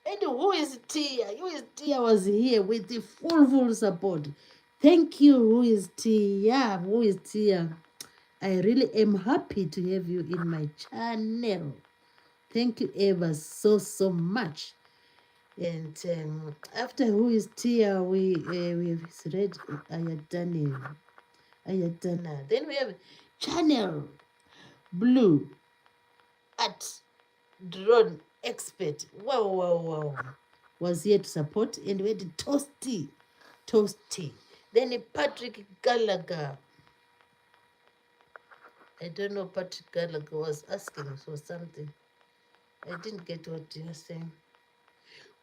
And who is Tia? Tia was here with the full support. Thank you, who is Tia? I really am happy to have you in my channel. Thank you ever so much. And after who is Tia, we have read Ayadana. Then we have Channel Blue at Drone Expert. Wow. Was here to support, and we had Toasty. Then Patrick Gallagher. I don't know, Patrick Gallagher was asking for something. I didn't get what you were saying.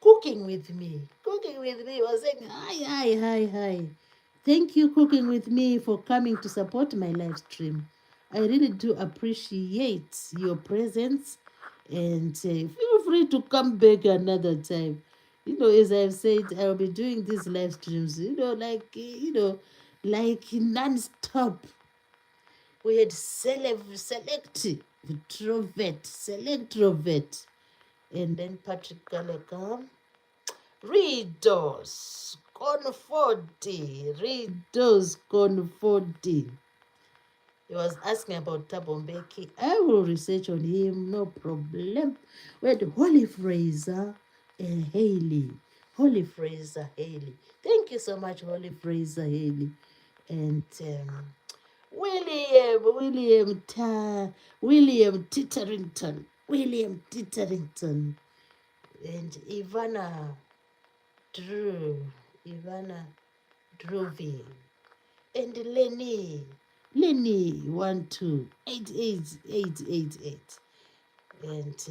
Cooking with me was saying hi. Thank you, Cooking with me, for coming to support my live stream. I really do appreciate your presence, and feel free to come back another time. As I've said, I'll be doing these live streams, like non-stop. We had select Rovet, and then Patrick Gallagher. Redos Conforti. He was asking about Thabo Mbeki. I will research on him, no problem. We had Holy Fraser and Haley. Thank you so much, Holy Fraser Haley. And William Titterington. And Ivana Druvi. And Lenny 128888. And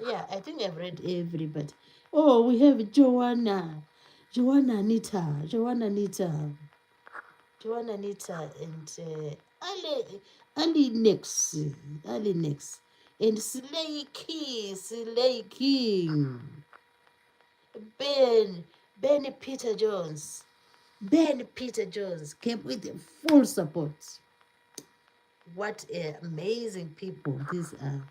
I think I've read everybody. Oh, we have Joanna Anita, and Ali Nex, and Slay King, Ben Peter Jones came with the full support. What amazing people these are.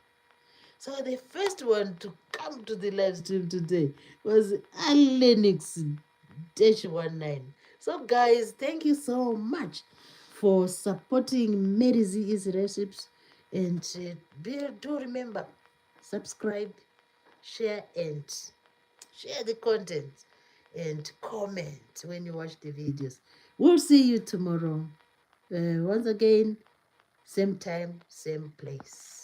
So the first one to come to the live stream today was Alenix-19. So guys, thank you so much for supporting Mary Z's recipes. And do remember, subscribe, share the content, and comment when you watch the videos. We'll see you tomorrow. Once again, same time, same place.